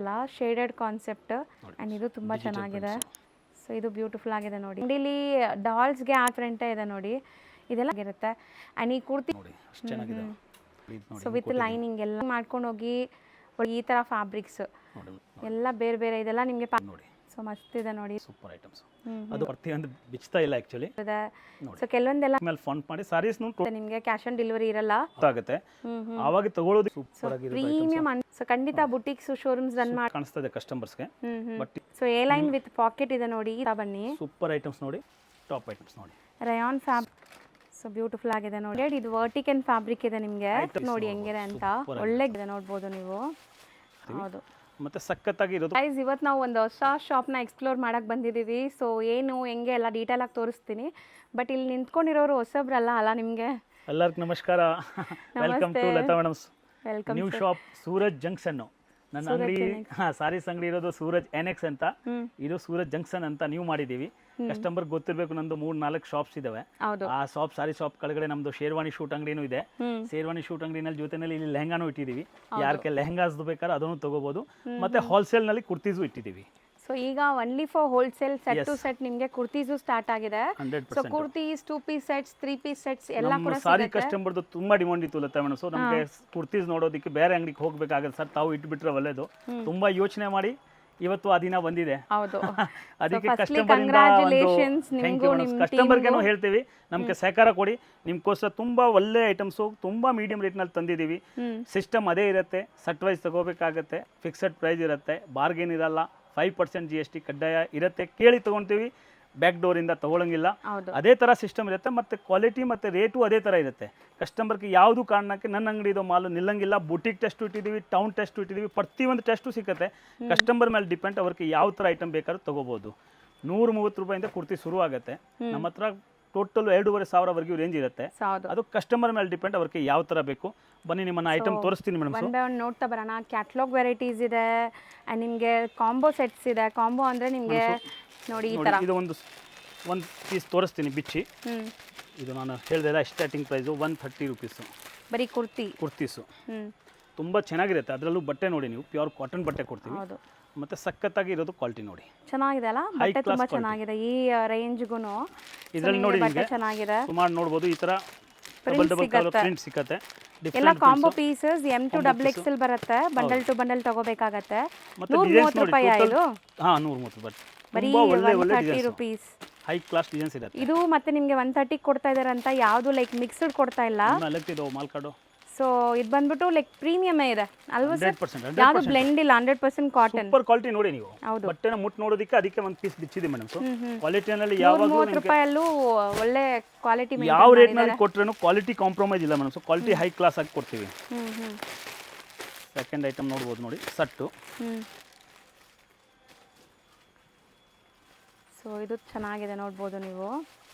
ಬರುತ್ತಲ್ಲ shaded concept and ಇದು ತುಂಬ ಚೆನ್ನಾಗಿದೆ. ಸೊ ಇದು ಬ್ಯೂಟಿಫುಲ್ ಆಗಿದೆ ನೋಡಿ. ಇಲ್ಲಿ ಡಾಲ್ಸ್ಗೆ ಆ ಪ್ರಿಂಟೇ ಇದೆ ನೋಡಿ, ಇದೆಲ್ಲ ಇರುತ್ತೆ. ಆ್ಯಂಡ್ ಈ ಕುರ್ತಿ ಸೊ ವಿತ್ ಲೈನಿಂಗ್ ಎಲ್ಲ ಮಾಡ್ಕೊಂಡು ಹೋಗಿ ಈ ಥರ ಫ್ಯಾಬ್ರಿಕ್ಸ್ ಎಲ್ಲ ಬೇರೆ ಬೇರೆ ಇದೆಲ್ಲ ನಿಮಗೆ ನೋಡಿ. ಸೊ ಮಸ್ತ್ ಇದೆ ನೋಡಿ, ಸೂಪರ್ ಐಟಮ್ಸ್. ಅದು ಪ್ರತಿಯೊಂದು ಬಿಚ್ತಾ ಇಲ್ಲ ಆಕ್ಚುಲಿ. ಸೊ ಕೆಲವೊಂದೆಲ್ಲ ಮೇಲೆ ಫಾಂಟ್ ಮಾಡಿ ಸಾರೀಸ್ ನಿಮಗೆ ಕ್ಯಾಶ್ ಆನ್ ಡೆಲಿವರಿ ಇರಲ್ಲ, ಆಗುತ್ತೆ. ಆವಾಗ ತಗೊಳ್ಳೋದು ಸೂಪರ್ ಆಗಿದೆ, ಪ್ರೀಮಿಯಂ. ಸೊ ಖಂಡಿತ ಬುಟಿಕ್ಸ್ ಶೋರೂಮ್ಸ್ ರನ್ ಮಾಡಿ ಕಾಣಿಸ್ತದೆ ಕಸ್ಟಮರ್ಸ್ಗೆ. But so a line with pocket ಇದೆ ನೋಡಿ, ಬನ್ನಿ. ಸೂಪರ್ ಐಟಮ್ಸ್ ನೋಡಿ, ಟಾಪ್ ಐಟಮ್ಸ್ ನೋಡಿ. ರಯಾನ್ ಫ್ಯಾಬ್ರಿಕ್ ಸೊ ಬ್ಯೂಟಿಫುಲ್ ಆಗಿದೆ ನೋಡಿ. ಇದು ವರ್ಟಿಕನ್ ಫ್ಯಾಬ್ರಿಕ್ ಇದೆ ನಿಮಗೆ ನೋಡಿ ಹೆಂಗಿದೆ ಅಂತ, ಒಳ್ಳೆಗಿದೆ ನೋಡ್ಬೋದು ನೀವು. ಹೌದು, ಮತ್ತೆ ಸಖತ್ತಾಗಿ ಇರೋದು. ಗೈಸ್ ಇವತ್ತು ನಾವು ಒಂದು ಹೊಸ ಶಾಪ್ನ ಎಕ್ಸ್ಪ್ಲೋರ್ ಮಾಡಕ್ಕೆ ಬಂದಿದ್ದೀವಿ. ಸೊ ಏನು ಹೆಂಗೆ ಎಲ್ಲ ಡೀಟೇಲ್ ಆಗಿ ತೋರಿಸ್ತೀನಿ. ಬಟ್ ಇಲ್ಲಿ ನಿಂತ್ಕೊಂಡಿರೋರು ಹೊಸಬ್ರಲ್ಲ ಅಲ್ಲ ನಿಮಗೆ. ಎಲ್ಲರಿಗೂ ನಮಸ್ಕಾರ, welcome to Lata madam's welcome. New shop Suraj junction. ನನ್ನ ಅಂಗಡಿ ಸಾರೀಸ್ ಅಂಗಡಿ ಇರೋದು ಸೂರಜ್ NX ಅಂತ, ಇದು ಸೂರಜ್ ಜಂಕ್ಷನ್ ಅಂತ ನೀವು ಮಾಡಿದೀವಿ. ಕಸ್ಟಮರ್ ಗೊತ್ತಿರಬೇಕು, ನಂದು 3-4 ಶಾಪ್ಸ್ ಇದಾವೆ. ಆ ಶಾಪ್ ಸಾರಿ ಶಾಪ್ ಕೆಳಗಡೆ ನಮ್ದು ಶೇರ್ವಾನಿ ಶೂಟ್ ಅಂಗಡಿನೂ ಇದೆ. ಶೇರ್ವಾನಿ ಶೂಟ್ ಅಂಗಡಿನಲ್ಲಿ ಜೊತೆನಲ್ಲಿ ಇಲ್ಲಿ ಲೆಹಂಗಾನು ಇಟ್ಟಿದ್ದೀವಿ. ಯಾರಿಗೆ ಲೆಹಂಗಾಸ್ ಬೇಕಾದ್ರೆ ಅದನ್ನು ತಗೋಬಹುದು. ಮತ್ತೆ ಹೋಲ್ಸೇಲ್ ನಲ್ಲಿ ಕುರ್ತೀಸು ಇಟ್ಟಿದ್ದೀವಿ. ಸೊ ಈಗ only for wholesale set to set ನಿಮಗೆ ಕುರ್ತೀಸು ಸ್ಟಾರ್ಟ್ ಆಗಿದೆ. So kurtis 2 piece sets 3 piece sets ಎಲ್ಲ ಕೂಡ ಸಾರಿ ಕಸ್ಟಮರ್ದು ತುಂಬಾ ಡಿಮಾಂಡ್ ಇತ್ತು ಲತಾ ಮೇಡಮ್. ಸೊ ನಮಗೆ ಕುರ್ತೀಸ್ ನೋಡೋದಕ್ಕೆ ಬೇರೆ ಅಂಗಡಿಗೆ ಹೋಗ್ಬೇಕಾಗುತ್ತೆ ಸರ್, ತಾವು ಇಟ್ಬಿಟ್ರೆ ಒಳ್ಳೇದು. ತುಂಬಾ ಯೋಚನೆ ಮಾಡಿ ಇವತ್ತು ಆ ದಿನ ಬಂದಿದೆ. ಅದಕ್ಕೆ ಕಸ್ಟಮರ್ಗೇನು ಹೇಳ್ತೀವಿ, ನಮ್ಗೆ ಸಹಕಾರ ಕೊಡಿ. ನಿಮ್ಗೋಸ್ಕರ ತುಂಬಾ ಒಳ್ಳೆ ಐಟಮ್ಸು ತುಂಬಾ ಮೀಡಿಯಂ ರೇಟ್ನಲ್ಲಿ ತಂದಿದ್ದೀವಿ. ಸಿಸ್ಟಮ್ ಅದೇ ಇರುತ್ತೆ, ಸೆಟ್ ವೈಸ್ ತಗೋಬೇಕಾಗತ್ತೆ, ಫಿಕ್ಸೆಡ್ ಪ್ರೈಸ್ ಇರುತ್ತೆ, ಬಾರ್ಗೇನ್ ಇರಲ್ಲ, 5% GST ಕಡ್ಡಾಯ ಇರುತ್ತೆ. ಕೇಳಿ ತಗೊಳ್ತೀವಿ, ಬ್ಯಾಕ್ ಡೋರಿಂದ ತಗೊಳ್ಳಂಗಿಲ್ಲ. ಅದೇ ಥರ ಸಿಸ್ಟಮ್ ಇರುತ್ತೆ. ಮತ್ತು ಕ್ವಾಲಿಟಿ ಮತ್ತು ರೇಟು ಅದೇ ಥರ ಇರುತ್ತೆ. ಕಸ್ಟಮರ್ಗೆ ಯಾವುದು ಕಾರಣಕ್ಕೆ ನನ್ನ ಅಂಗಡಿದು ಮಾಲು ನಿಲ್ಲಂಗಿಲ್ಲ. ಬುಟಿಕ್ ಟೆಸ್ಟು ಇಟ್ಟಿದ್ದೀವಿ, ಟೌನ್ ಟೆಸ್ಟು ಇಟ್ಟಿದ್ದೀವಿ, ಪ್ರತಿಯೊಂದು ಟೆಸ್ಟು ಸಿಗುತ್ತೆ. ಕಸ್ಟಮರ್ ಮೇಲೆ ಡಿಪೆಂಡ್, ಅವ್ರಿಗೆ ಯಾವ ಥರ ಐಟಮ್ ಬೇಕಾದ್ರೂ ತೊಗೋಬೋದು. 130 ರೂಪಾಯಿಂದ ಕುರ್ತಿ ಶುರು ಆಗುತ್ತೆ. ನಮ್ಮ ಹತ್ರ ಟೋಟಲ್ 2,500ವರೆಗೂ ರೇಂಜ್ ಇರುತ್ತೆ. ಅದು ಕಸ್ಟಮರ್ ಮೇಲೆ ಡಿಪೆಂಡ್, ಅವ್ರಿಗೆ ಯಾವ ಥರ ಬೇಕು. ಬನ್ನಿ ನಿಮ್ಮನ್ನ ಐಟಮ್ ತೋರಿಸ್ತೀನಿ ಮೇಡಮ್. ಒನ್ ಬೈ ಒನ್ ನೋಡ್ತಾ ಬರೋಣ. ಕ್ಯಾಟ್ಲಾಗ್ ವೆರೈಟೀಸ್ ಇದೆ, ಆ್ಯಂಡ್ ನಿಮಗೆ ಕಾಂಬೋ ಸೆಟ್ಸ್ ಇದೆ. ಕಾಂಬೋ ಅಂದರೆ ನಿಮಗೆ ನೋಡಿ ಈ ಥರ ಇದು ಒಂದು ಪೀಸ್ ತೋರಿಸ್ತೀನಿ ಬಿಚ್ಚಿ. ಇದು ನಾನು ಹೇಳಿದೆ ಸ್ಟಾರ್ಟಿಂಗ್ ಪ್ರೈಸು 130 ರೂಪೀಸು. ಬರೀ ಕುರ್ತೀಸು ತುಂಬ ಚೆನ್ನಾಗಿರುತ್ತೆ. ಅದರಲ್ಲೂ ಬಟ್ಟೆ ನೋಡಿ, ನೀವು ಪ್ಯೂರ್ ಕಾಟನ್ ಬಟ್ಟೆ ಕೊಡ್ತೀವಿ. ಮತ್ತೆ ಸಖತ್ತಾಗಿ ಇರೋದು ಕ್ವಾಲಿಟಿ ನೋಡಿ, ಚೆನ್ನಾಗಿದೆ ಅಲ್ಲ ಬಟ್ಟೆ, ತುಂಬಾ ಚೆನ್ನಾಗಿದೆ. ಈ ರೇಂಜ್ಗೂ ಇದರಲ್ಲಿ ನೋಡಿ ಬಟ್ಟೆ ಚೆನ್ನಾಗಿದೆ, ಸುಮಾರು ನೋಡಬಹುದು. ಈ ತರ ಡಬಲ್ ಡಬಲ್ ಕಲರ್ ಪ್ರಿಂಟ್ ಸಿಗುತ್ತೆ. ಎಲ್ಲ combo pieces M to XXL ಬರುತ್ತೆ. ಬಂಡಲ್ ಟು ಬಂಡಲ್ ತಗೋಬೇಕಾಗತ್ತೆ. 130 ರೂಪಾಯಿ ಇದು. ಹಾ 130 ರೂಪಾಯಿ. ಬರೀ 130 ರೂಪೀಸ್. ಹೈ ಕ್ಲಾಸ್ ಡಿಸೈನ್ಸ್ ಇರುತ್ತೆ ಇದು. ಮತ್ತೆ ನಿಮಗೆ 130 ಕೊಡ್ತಾ ಇದಾರೆ ಅಂತ ಯಾವುದು ಲೈಕ್ ಮಿಕ್ಸ್ಡ್ ಕೊಡ್ತಾ ಇಲ್ಲ. ಮಾಲ್ಕಾಡು. ಸೊ ಇದು ಬಂದ್ಬಿಟ್ಟು ಲೈಕ್ ಪ್ರೀಮಿಯಮ್ ಇದೆ ಅಲ್ವಾ ಸರ್? ಯಾವುದು ಬ್ಲೆಂಡ್ ಇಲ್ಲ, 100% ಕಾಟನ್. ಸೂಪರ್ ಕ್ವಾಲಿಟಿ ನೋಡಿ ನೀವು. ಬಟ್ಟೆನ ಮುಟ್ಟು ನೋಡೋದಕ್ಕೆ ಅದಕ್ಕೆ ಒಂದು ಪೀಸ್ ಬಿಚ್ಚಿದೆ ಮೇಡಂ. ಸೊ ಕ್ವಾಲಿಟಿನಲ್ಲಿ ಯಾವಾಗಲೂ 30 ರೂಪಾಯಲ್ಲೂ ಒಳ್ಳೆ ಕ್ವಾಲಿಟಿ ಮೇಂಟೈನ್ ಯಾವ ರೇಟ್ ನಲ್ಲಿ ಕೊಟ್ರೇನು ಕ್ವಾಲಿಟಿ ಕಾಂಪ್ರಮೈಸ್ ಇಲ್ಲ madam. So quality high class ಆಗಿ ಕೊಡ್ತೀವಿ. ಸೆಕೆಂಡ್ ಐಟಮ್ ನೋಡಬಹುದು ನೋಡಿ, ಸಟ್ಟು. ಸೊ ಇದು ಚೆನ್ನಾಗಿದೆ ನೋಡಬಹುದು ನೀವು,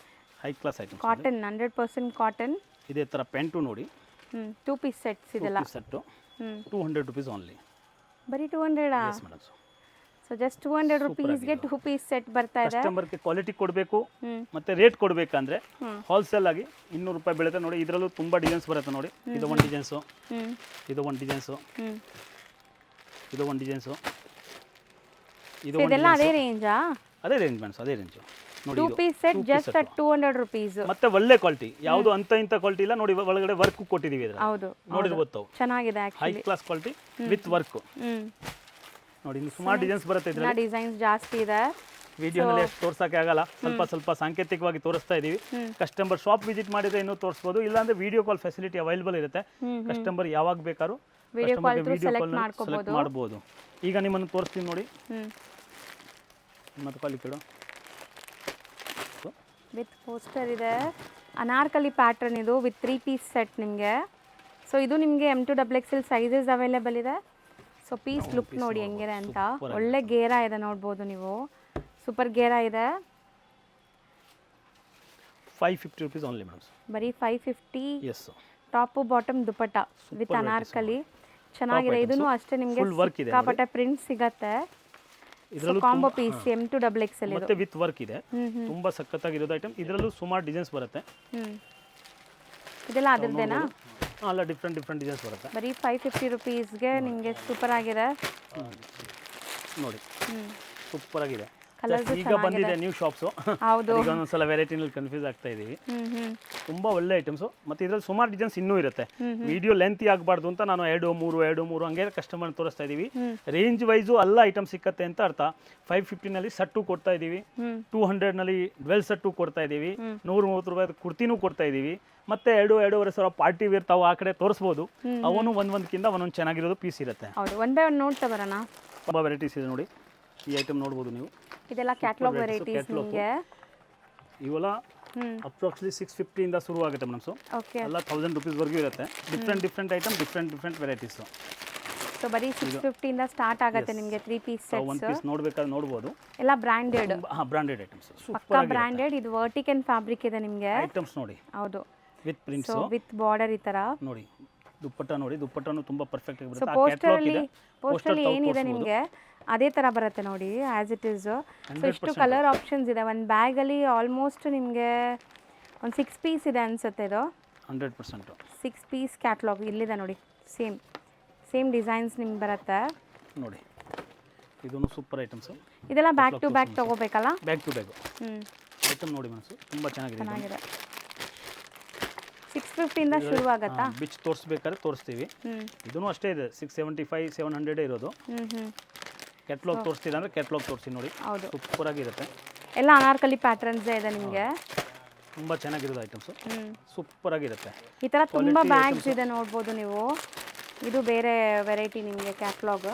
high class item. Cotton 100% cotton. ಇದೇ ತರ ಪ್ಯಾಂಟು ನೋಡಿ, 2 ಪೀಸ್ ಸೆಟ್ಸ್ ಇದೆಲ್ಲ. Set 200 rupees only. ಬರೀ 200. Yes madam. ಸೊ ಜಸ್ಟ್ 200 ರೂಪೀಸ್ಗೆ 2 ಪೀಸ್ ಸೆಟ್ ಬರ್ತಾ ಇದೆ. ಕಸ್ಟಮರ್ಗೆ ಕ್ವಾಲಿಟಿ ಕೊಡಬೇಕು ಮತ್ತೆ ರೇಟ್ ಕೊಡಬೇಕಂದ್ರೆ ಹೋಲ್ಸೇಲ್ ಆಗಿ 200 ರೂಪಾಯಿ ಬೀಳುತ್ತೆ ನೋಡಿ. ಇದರಲ್ಲೂ ತುಂಬಾ ಡಿಸೈನ್ಸ್ ಬರುತ್ತೆ ನೋಡಿ. ಇದು ಒಂದು ಡಿಸೈನ್ಸು, ಇದು ಒಂದು ಡಿಸೈನ್ಸು, ಇದು ಒಂದು ಡಿಸೈನ್ಸು, ಇದು ಇದೆಲ್ಲ ಅದೇ ರೇಂಜಾ? ಅದೇ ರೇಂಜ್ ಮೇಡಂ, ಅದೇ ರೇಂಜ್ ನೋಡಿ. 2 ಪೀಸ್ ಸೆಟ್ ಜಸ್ಟ್ 200 ರೂಪೀಸ್. ಮತ್ತೆ ಒಳ್ಳೆ ಕ್ವಾಲಿಟಿ, ಯಾವುದು ಅಂತ ಇಂತ ಕ್ವಾಲಿಟಿ ಇಲ್ಲ ನೋಡಿ. ಒಳಗಡೆ ವರ್ಕ್ ಕೊಟ್ಟಿದೀವಿ ಇದರಲ್ಲಿ. ಹೌದು, ನೋಡಿರ್ಬೋದು ತಾವು. ಚೆನ್ನಾಗಿದೆ high actually, class quality with work ನೋಡಿ. ಸುಮಾರು ಡಿಸೈನ್ಸ್ ಬರುತ್ತೆ ಇದರಲ್ಲಿ. ಡಿಸೈನ್ಸ್ ಜಾಸ್ತಿ ಇದೆ. ವಿಡಿಯೋನಲ್ಲಿ ತೋರ್ಸಕ್ಕೆ ಆಗಲ್ಲ, ಸ್ವಲ್ಪ ಸಾಂಕೇತಿಕವಾಗಿ ತೋರಿಸ್ತಾ ಇದೀವಿ. ಕಸ್ಟಮರ್ ಶಾಪ್ ವಿಸಿಟ್ ಮಾಡಿದ್ರೆ ಇನ್ನೂ ತೋರಿಸಬಹುದು, ಇಲ್ಲಾಂದ್ರೆ ವಿಡಿಯೋ ಕಾಲ್ ಫೆಸಿಲಿಟಿ ಅವೈಲೇಬಲ್ ಇರುತ್ತೆ. ಕಸ್ಟಮರ್ ಯಾವಾಗ ಬೇಕಾದ್ರೂ ವಿಡಿಯೋ ಕಾಲ್ ಸೆಲೆಕ್ಟ್ ಮಾಡಬಹುದು. ಈಗ ನಿಮ್ಮನ್ನು ತೋರಿಸ್ತೀನಿ ನೋಡಿ. ಮತ್ತೆ ಕಾಲಿ ಕೊಡು ವಿತ್ ಪೋಸ್ಟರ್ ಇದೆ. ಅನಾರ್ಕಲಿ ಪ್ಯಾಟರ್ನ್ ಇದು ವಿತ್ 3 ಪೀಸ್ ಸೆಟ್ ನಿಮಗೆ. ಸೊ ಇದು ನಿಮಗೆ M to XXL sizes available ಇದೆ. ಸೊ ಪೀಸ್ ಲುಕ್ ನೋಡಿ ಹೆಂಗಿದೆ ಅಂತ. ಒಳ್ಳೆ ಗೇರಾ ಇದೆ ನೋಡ್ಬೋದು ನೀವು, ಸೂಪರ್ ಗೇರಾ ಇದೆ. 550 ರೂಪೀಸ್ ಓನ್ಲಿ ಮೇಡಂ. ಬರೀ 550. Yes. Top bottom dupatta with anarkali ಚೆನ್ನಾಗಿದೆ. ಇದನ್ನು ಅಷ್ಟೇ ನಿಮಗೆ ಸಿಕ್ಕಾಪಟ್ಟೆ ಪ್ರಿಂಟ್ ಸಿಗತ್ತೆ. ಇದರಲ್ಲೂ combo piece M to XXL ಇದೆ ಮತ್ತೆ ವಿತ್ ವರ್ಕ್ ಇದೆ. ತುಂಬಾ ಸಕ್ಕತ್ತಾಗಿರೋದು ಐಟಮ್. ಇದರಲ್ಲೂ ಸುಮಾರು ಡಿಸೈನ್ಸ್ ಬರುತ್ತೆ. ಇದೆಲ್ಲ ಅದರದೇನಾ? ಅಲ್ಲ, ಡಿಫ್ರೆಂಟ್ ಡಿಸೈನ್ಸ್ ಬರುತ್ತೆ. ಬರೀ 550 ರೂಪೀಸ್ಗೆ ನಿಮಗೆ ಸೂಪರ್ ಆಗಿದೆ. ನೋಡಿ ಹ್ಮ್ ಸೂಪರ್ ಆಗಿದೆ. Colours Just ಈಗ ಬಂದಿದೆ ನ್ಯೂ ಶಾಪ್ಸು, ಹೌದು. ಈಗ ಒಂದೊಂದ್ಸಲ ವೆರೈಟಿನಲ್ಲಿ ಕನ್ಫ್ಯೂಸ್ ಆಗ್ತಾ ಇದೀವಿ. ತುಂಬಾ ಒಳ್ಳೆ ಐಟಮ್ಸು, ಮತ್ತೆ ಇದ್ರಲ್ಲಿ ಸುಮಾರು ಡಿಸೈನ್ಸ್ ಇನ್ನೂ ಇರುತ್ತೆ. ವಿಡಿಯೋ ಲೆಂತಿ ಆಗಬಾರ್ದು ಅಂತ ನಾನು 2-3 ಹಂಗೆ ಕಸ್ಟಮರ್ ತೋರಿಸ್ತಾ ಇದೀವಿ. ರೇಂಜ್ ವೈಸು ಎಲ್ಲ ಐಟಮ್ ಸಿಕ್ಕತ್ತೆ ಅಂತ ಅರ್ಥ. 550ನಲ್ಲಿ ಸೆಟ್ಟು ಕೊಡ್ತಾ ಇದೀವಿ, 200ನಲ್ಲಿ ಡ್ವೆಲ್ ಸೆಟ್ಟು ಕೊಡ್ತಾ ಇದೀವಿ, 130 ರೂಪಾಯಿ ಕುರ್ತಿನೂ ಕೊಡ್ತಾ ಇದೀವಿ. ಮತ್ತೆ 2-2.5 ಸಾವಿರ ಪಾರ್ಟಿ ವೇರ್ ತಾವು ಆ ಕಡೆ ತೋರಿಸ್ಬೋದು. ಅವನು ಒಂದೊಂದಕ್ಕಿಂತ ಒಂದೊಂದು ಚೆನ್ನಾಗಿರೋದು ಪೀಸ್ ಇರುತ್ತೆ. ಹೌದು, ಒನ್ ಬೈ ಒನ್ ನೋಡ್ತಾ ಬರೋಣ. ತುಂಬ ವೆರೈಟೀಸ್ ಇದೆ ನೋಡಿ. ಈ ಐಟಮ್ ನೋಡ್ಬೋದು ನೀವು. ಇದೆಲ್ಲ ಕ್ಯಾಟ್ಲಾಗ್ ವೆರೈಟೀಸ್ ನಿಮಗೆ. ಇವೆಲ್ಲ ಅಪ್ರಾಕ್ಸಿಮೇಟ್ಲಿ 650 ಇಂದ ಶುರು ಆಗುತ್ತೆ ಮೇಡಮ್. ಓಕೆ, ಎಲ್ಲ 1000 ರೂಪೀಸ್ವರೆಗೂ ಇರುತ್ತೆ. Different item, different varieties. So ಬರೀ 650 ಇಂದ ಸ್ಟಾರ್ಟ್ ಆಗುತ್ತೆ ನಿಮಗೆ 3 ಪೀಸ್ ಸೆಟ್ಸ್. ಒಂದು ಪೀಸ್ ನೋಡ್ಬೇಕಾದ್ರೆ ನೋಡ್ಬೋದು. ಎಲ್ಲ ಬ್ರಾಂಡೆಡ್, ಬ್ರಾಂಡೆಡ್ ಐಟಮ್ಸ್, ಪಕ್ಕಾ ಬ್ರಾಂಡೆಡ್. ಇದು ವರ್ಟಿಕನ್ ಫ್ಯಾಬ್ರಿಕ್ ಇದೆ ನಿಮಗೆ. ಐಟಮ್ಸ್ ನೋಡಿ. ಹೌದು, with prints, so with border ಈ ತರ ನೋಡಿ. ದುಪ್ಪಟ್ಟ ನೋಡಿ, ದುಪ್ಪಟ್ಟನು ತುಂಬಾ ಪರ್ಫೆಕ್ಟ್ ಆಗಿ ಸೊ ಬರುತ್ತೆ. ಪೋಸ್ಟಲ್ಲಿ ಏನಿದೆ ನಿಮಗೆ ಅದೇ ತರ ಬರುತ್ತೆ ನೋಡಿ, ಆಸ್ ಇಟ್ ಇಸ್. ಸೊ ಇಷ್ಟು ಕಲರ್ ಆಪ್ಷನ್ಸ್ ಇದೆ ಒಂದು ಬ್ಯಾಗಲ್ಲಿ. ಆಲ್ಮೋಸ್ಟ್ ನಿಮಗೆ ಒಂದು 6 ಪೀಸ್ ಇದೆ ಅನ್ಸುತ್ತೆ. ಇದು 100% 6 ಪೀಸ್ ಕ್ಯಾಟ್ಲಾಗ್ ಇಲ್ಲಿದೆ ನೋಡಿ. ಸೇಮ್ ಡಿಸೈನ್ಸ್ ನಿಮ್ಗೆ ಬರುತ್ತೆ ನೋಡಿ. ಇದೊಂದು ಸೂಪರ್ ಐಟಮ್ಸ್. ಇದೆಲ್ಲ ಬ್ಯಾಕ್ ಟು ಬ್ಯಾಕ್ ತಗೋಬೇಕಲ್ಲ? ಬ್ಯಾಕ್ ಟು ಬ್ಯಾಗ್ ಐಟಮ್ ನೋಡಿ ಮನಸ್ಸು, ತುಂಬಾ ಚೆನ್ನಾಗಿದೆ. 650 ಇಂದ ಶುರು ಆಗುತ್ತಾ? ಬಿಚ್ ತೋರಿಸ್ಬೇಕಾದ್ರೆ ತೋರಿಸ್ತೀವಿ. ಇದೂ ಅಷ್ಟೇ ಇದೆ, 675-700 ಇರೋದು. ಕ್ಯಾಟ್ಲಾಗ್ ತೋರಿಸ್ತೀರಾ ಅಂದರೆ ಕ್ಯಾಟ್ಲಾಗ್ ತೋರಿಸಿ ನೋಡಿ. ಹೌದು, ಸೂಪರ್ ಆಗಿರುತ್ತೆ. ಎಲ್ಲ ಅನಾರ್ಕಲಿ ಪ್ಯಾಟರ್ನ್ಸ್ ಇದೆ ನಿಮಗೆ. ತುಂಬ ಚೆನ್ನಾಗಿರೋದು ಐಟಮ್ಸು, ಸೂಪರ್ ಆಗಿರುತ್ತೆ. ಈ ಥರ ತುಂಬ ಬ್ಯಾಗ್ಸ್ ಇದೆ ನೋಡ್ಬೋದು ನೀವು. ಇದು ಬೇರೆ ವೆರೈಟಿ ನಿಮಗೆ ಕ್ಯಾಟ್ಲಾಗ್.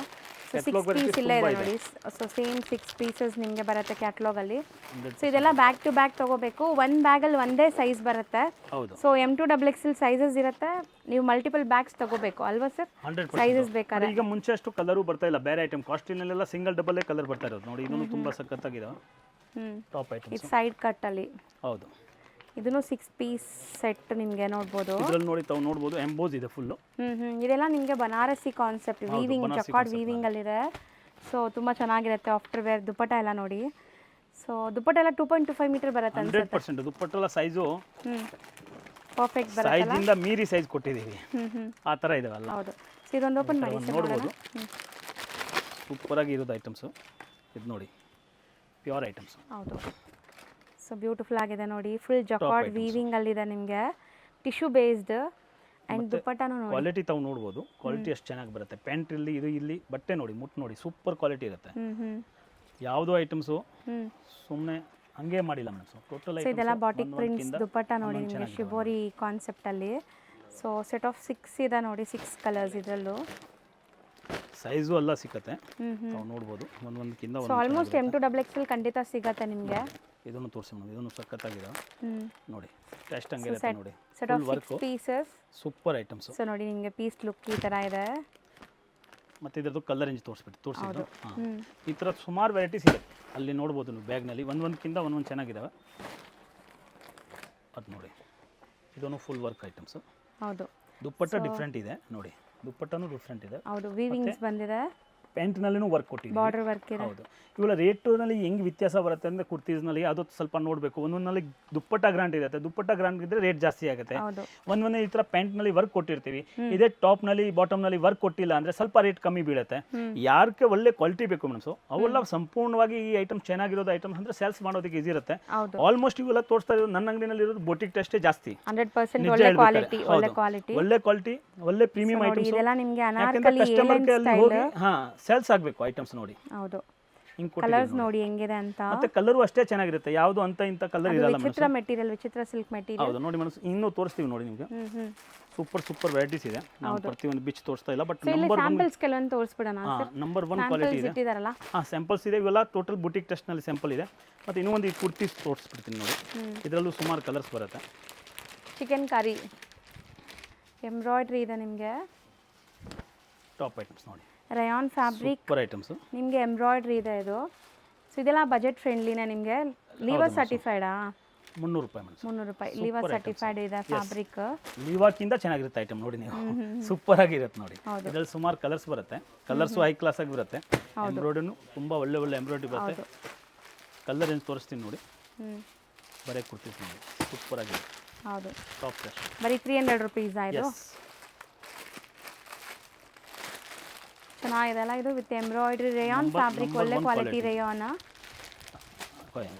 ಸೊ 6 ಪೀಸ್ ಇಲ್ಲೇ ಇದೆ ನೋಡಿ. ಸೊ ಸೇಮ್ 6 ಪೀಸಸ್ ನಿಮಗೆ ಬರುತ್ತೆ ಕ್ಯಾಟ್ಲಾಗಲ್ಲಿ. ಸೊ ಇದೆಲ್ಲ ಬ್ಯಾಕ್ ಟು ಬ್ಯಾಕ್ ತೊಗೋಬೇಕು. ಒಂದು ಬ್ಯಾಗಲ್ಲಿ ಒಂದೇ ಸೈಜ್ ಬರುತ್ತೆ. ಹೌದು. ಸೊ M2XXL ಸೈಜಸ್ ಇರುತ್ತೆ. ನೀವು ಮಲ್ಟಿಪಲ್ ಬ್ಯಾಗ್ಸ್ ತಗೋಬೇಕು ಅಲ್ವಾ ಸರ್? 100% ಸೈಜಸ್ ಬೇಕಾದ್ರೆ. ಈಗ ಮುಂಚೆ ಅಷ್ಟು ಕಲರು ಬರ್ತಾ ಇಲ್ಲ. ಬೇರೆ ಐಟಮ್ ಕಾಸ್ಟ್ಲಿನೆಲ್ಲ ಸಿಂಗಲ್ ಡಬಲ್ ಕಲರ್ ಬರ್ತಾ ಇರೋದು ನೋಡಿ. ಇದನ್ನು ತುಂಬ ಸಖತ್ತಾಗಿದೆ. Top item. ಇದು ಸೈಡ್ ಕಟ್ಟಲ್ಲಿ. ಹೌದು, ಇದನ್ನು 6 ಪೀಸ್ ಸೆಟ್ ನಿಮಗೆ ನೋಡ್ಬೋದು. ಇದರಲ್ಲಿ ನೋಡಿ ತಾವು ನೋಡ್ಬೋದು, ಎಂಬೋಸ್ ಇದೆ ಫುಲ್ಲು. ಇದೆಲ್ಲ ನಿಮಗೆ Banarasi concept, weaving, jacquard weaving ಅಲ್ಲಿದೆ. ಸೊ ತುಂಬ ಚೆನ್ನಾಗಿರುತ್ತೆ. ಆಫ್ಟರ್ ವೇರ್ ದುಪ್ಪಟ್ಟ ಎಲ್ಲ ನೋಡಿ. ಸೊ ದುಪ್ಪಟ್ಟ ಎಲ್ಲ 2.25 ಮೀಟರ್ ಬರುತ್ತೆ ಅನ್ಸುತ್ತೆ. 100% ದುಪ್ಪಟ್ಟೆಲ್ಲ ಸೈಜು ಪರ್ಫೆಕ್ಟ್ ಬರುತ್ತೆ. ಸೈಜಿಂದ ಮೀರಿ ಸೈಜ್ ಕೊಟ್ಟಿದ್ದೀವಿ. ಆ ಥರ ಇದಾವಲ್ಲ. ಹೌದು. ಸೊ ಇದೊಂದು ಓಪನ್ ಮಾಡಿ ಸರ್ ನೋಡ್ಬೋದು. ಸೂಪರ್ ಆಗಿ ಇರೋದು ಐಟಮ್ಸು. ಇದು ನೋಡಿ, ಪ್ಯೂರ್ ಐಟಮ್ಸ್. ಹೌದು. ಸೊ ಬ್ಯೂಟಿಫುಲ್ ಆಗಿದೆ ನೋಡಿ. ಫುಲ್ ಜಕಾರ್ಡ್ ವೀವಿಂಗ್ ಅಲ್ಲಿದೆ ನಿಮಗೆ. ಟಿಶ್ಯೂ ಬೇಸ್ಡ್ ಆ್ಯಂಡ್ ದುಪ್ಪಟ್ಟನೂ ನೋಡಿ. ಕ್ವಾಲಿಟಿ ತಾವು ನೋಡ್ಬೋದು. ಕ್ವಾಲಿಟಿ ಎಷ್ಟು ಚೆನ್ನಾಗಿ ಬರುತ್ತೆ. ಪ್ಯಾಂಟ್ ಇಲ್ಲಿ, ಇದು ಇಲ್ಲಿ ಬಟ್ಟೆ ನೋಡಿ, ಮುಟ್ಟು ನೋಡಿ, ಸೂಪರ್ ಕ್ವಾಲಿಟಿ ಇರುತ್ತೆ. ಯಾವುದೋ ಐಟಮ್ಸು ಸುಮ್ಮನೆ ಹಂಗೆ ಮಾಡಿಲ್ಲ ಮೇಡಮ್. ಟೋಟಲ್ ಸೊ ಇದೆಲ್ಲ ಬಾಟಿಕ್ ಪ್ರಿಂಟ್ಸ್ ದುಪ್ಪಟ್ಟ ನೋಡಿ ನಿಮಗೆ ಶಿಬೋರಿ ಕಾನ್ಸೆಪ್ಟಲ್ಲಿ. ಸೊ ಸೆಟ್ ಆಫ್ 6 ಇದೆ ನೋಡಿ, 6 ಕಲರ್ಸ್ ಇದರಲ್ಲೂ. ಸೈಜು ಎಲ್ಲ ಸಿಕ್ಕತ್ತೆ, ತಾವು ನೋಡ್ಬೋದು. ಒಂದೊಂದಕ್ಕಿಂತ ಸೊ ಆಲ್ಮೋಸ್ಟ್ M2XXL ಖಂಡಿತ ಸಿಗತ್ತೆ ನಿಮಗೆ. ಇದನ್ನು ತೋರಿಸಿ ಮೇಡಮ್, ಇದನ್ನು ಸಖತ್ತಾಗಿದೆ ನೋಡಿ. ಟೆಸ್ಟ್ ಹಂಗೆ ನೋಡಿ. Set of 6 pieces, super items. So ನೋಡಿ ನಿಮಗೆ ಪೀಸ್ ಲುಕ್ ಈ ಥರ ಇದೆ. ಮತ್ತು ಇದರದ್ದು ಕಲರ್ ರೇಂಜ್ ತೋರಿಸಿದ್ದು. ಹಾಂ, ಈ ಥರ ಸುಮಾರು ವೆರೈಟೀಸ್ ಇದೆ ಅಲ್ಲಿ ನೋಡ್ಬೋದು ನೀವು. ಬ್ಯಾಗ್ನಲ್ಲಿ ಒಂದೊಂದಕ್ಕಿಂತ ಒಂದೊಂದು ಚೆನ್ನಾಗಿದ್ದಾವೆ. ಅದು ನೋಡಿ, ಇದನ್ನು ಫುಲ್ ವರ್ಕ್ ಐಟಮ್ಸ್. ಹೌದು. ದುಪ್ಪಟ್ಟ ಡಿಫ್ರೆಂಟ್ ಇದೆ ನೋಡಿ. ದುಪ್ಪಟ್ಟನೂ ಡಿಫ್ರೆಂಟ್ ಇದೆ. ಹೌದು, ವೀವಿಂಗ್ಸ್ ಬಂದಿದೆ. ಪ್ಯಾಂಟ್ನಲ್ಲಿನೂ ವರ್ಕ್ ಕೊಟ್ಟಿದ್ದೀವಿ. ಬಾರ್ಡರ್ ವರ್ಕ್ ಇದೆ. ಹೌದು. ಇವೆಲ್ಲ ರೇಟ್ನಲ್ಲಿ ಹೆಂಗೆ ವ್ಯತ್ಯಾಸ ಬರುತ್ತೆ ಅಂದರೆ ಕುರ್ತೀಸ್ನಲ್ಲಿ ಅದು ಸ್ವಲ್ಪ ನೋಡಬೇಕು. ಒಂದೊಂದಲ್ಲಿ ದುಪ್ಪಟ್ಟ ಗ್ರಾಂಡ್ ಇರುತ್ತೆ. ದುಪ್ಪಟ್ಟ ಗ್ರಾಂಡ್ ಇದ್ದರೆ ರೇಟ್ ಜಾಸ್ತಿ ಆಗುತ್ತೆ. ಒಂದೊಂದೇ ಈ ಥರ ಪ್ಯಾಂಟ್ನಲ್ಲಿ ವರ್ಕ್ ಕೊಟ್ಟಿರ್ತೀವಿ. ಇದೇ ಟಾಪ್ನಲ್ಲಿ ಬಾಟಮ್ನಲ್ಲಿ ವರ್ಕ್ ಕೊಟ್ಟಿಲ್ಲ ಅಂದರೆ ಸ್ವಲ್ಪ ರೇಟ್ ಕಮ್ಮಿ ಬೀಳುತ್ತೆ. ಯಾರಿಗೆ ಒಳ್ಳೆ ಕ್ವಾಲಿಟಿ ಬೇಕು ಮೇಡಮ್ಸು ಅವೆಲ್ಲ ಸಂಪೂರ್ಣವಾಗಿ ಈ ಐಟಮ್ ಚೆನ್ನಾಗಿರೋದು ಐಟಮ್ ಅಂದರೆ ಸೇಲ್ಸ್ ಮಾಡೋದಕ್ಕೆ ಈಸಿ ಇರುತ್ತೆ. ಆಲ್ಮೋಸ್ಟ್ ಇವೆಲ್ಲ ತೋರಿಸ್ತಾ ಇರೋದು ನನ್ನ ಅಂಗಡಿನಲ್ಲಿ ಇರೋದು ಬೊಟಿಕ್ ಟೆಸ್ಟೇ ಜಾಸ್ತಿ. 100% ಒಳ್ಳೆ ಕ್ವಾಲಿಟಿ, ಒಳ್ಳೆ ಕ್ವಾಲಿಟಿ, ಒಳ್ಳೆ ಪ್ರೀಮಿಯಂ ಐಟಮ್ಸ್. ಇದೆಲ್ಲ ನಿಮಗೆ ಅನಾರ್ಕಲಿ ಸೇಲ್ಸ್ ಆಗಬೇಕು ಐಟಮ್ಸ್ ನೋಡಿ. ಹೌದು. ಕಲರ್ಸ್ ನೋಡಿ ಹೆಂಗಿದೆ ಅಂತ. ಮತ್ತೆ ಕಲರು ಅಷ್ಟೇ ಚೆನ್ನಾಗಿರುತ್ತೆ. ಯಾವುದು ಅಂತ ಇಂಥ ಕಲರ್ ಇರಲ್ಲ. ವಿಚಿತ್ರ ಮೆಟೀರಿಯಲ್, ವಿಚಿತ್ರ ಸಿಲ್ಕ್ ಮೆಟೀರಿಯಲ್. ಹೌದು ನೋಡಿ ಮನಸ್ಸು, ಇನ್ನೂ ತೋರಿಸ್ತೀವಿ ನೋಡಿ ನಿಮಗೆ. ಸೂಪರ್ ವೆರೈಟೀಸ್ ಇದೆ. ನಾವು ಪ್ರತಿಯೊಂದು ಬಿಚ್ ತೋರಿಸ್ತಾ ಇಲ್ಲ, ಬಟ್ ನಂಬರ್ 1 ಸ್ಯಾಂಪಲ್ಸ್ ಕೆಲವೊಂದು ತೋರಿಸ್ಬಿಡೋಣ ಸರ್. ನಂಬರ್ 1 ಕ್ವಾಲಿಟಿ ಇದೆ. ಇಟ್ಟಿದಾರಲ್ಲ, ಸ್ಯಾಂಪಲ್ಸ್ ಇದೆ. ಇವೆಲ್ಲ ಟೋಟಲ್ ಬುಟಿಕ್ ಟೆಸ್ಟ್ನಲ್ಲಿ ಸ್ಯಾಂಪಲ್ ಇದೆ. ಮತ್ತು ಇನ್ನೂ ಒಂದು ಈ ಕುರ್ತೀಸ್ ತೋರಿಸ್ಬಿಡ್ತೀನಿ ನೋಡಿ. ಇದರಲ್ಲೂ ಸುಮಾರು ಕಲರ್ಸ್ ಬರುತ್ತೆ. ಚಿಕನ್ ಕರಿ ಎಂಬ್ರಾಯ್ಡ್ರಿ ಇದೆ ನಿಮಗೆ. ಟಾಪ್ ಐಟಮ್ಸ್ ನೋಡಿ. ರಯಾನ್ ಫ್ಯಾಬ್ರಿಕ್ ಸೂಪರ್ ಐಟಮ್ಸ್ ನಿಮಗೆ ಎಂಬ್ರಾಯ್ಡ್ರಿ ಇದೆ ಇದು. ಸೊ ಇದೆಲ್ಲ ಬಜೆಟ್ ಫ್ರೆಂಡ್ಲಿನೇ ನಿಮಗೆ. ಲೀವರ್ ಸರ್ಟಿಫೈಡಾ? 300 ರೂಪಾಯಿ ಮೇಡಮ್. 300 ರೂಪಾಯಿ ಲೀವರ್ ಸರ್ಟಿಫೈಡ್ ಇದೆ ಫ್ಯಾಬ್ರಿಕ್. ಲೀವಾಕ್ಕಿಂತ ಚೆನ್ನಾಗಿರುತ್ತೆ ಐಟಮ್ ನೋಡಿ ನೀವು. ಸೂಪರ್ ಆಗಿರುತ್ತೆ ನೋಡಿ. ಇದರಲ್ಲಿ ಸುಮಾರು ಕಲರ್ಸ್ ಬರುತ್ತೆ. ಕಲರ್ಸು ಹೈ ಕ್ಲಾಸ್ ಆಗಿ ಬರುತ್ತೆ. ಎಂಬ್ರಾಯ್ಡ್ರಿನೂ ತುಂಬ ಒಳ್ಳೆ ಎಂಬ್ರಾಯ್ಡ್ರಿ ಬರುತ್ತೆ. ಕಲರ್ ರೇಂಜ್ ತೋರಿಸ್ತೀನಿ ನೋಡಿ. ಬರೀ ಕುರ್ತೀಸ್ ನೋಡಿ, ಸೂಪರ್ ಆಗಿದೆ. ಹೌದು, ಟಾಪ್ ಕ್ಲಾಸ್. ಬರೀ 300 ರೂಪೀಸ್ ಆಯಿತು. ಚೆನ್ನಾಗಿದೆ ಅಲ್ಲ ಇದು ವಿತ್ ಎಂಬ್ರಾಯ್ಡ್ರಿ ರೇಯಾನ್ ಫ್ಯಾಬ್ರಿಕ್ ಒಳ್ಳೆ ಕ್ವಾಲಿಟಿ ರೇಯಾನ್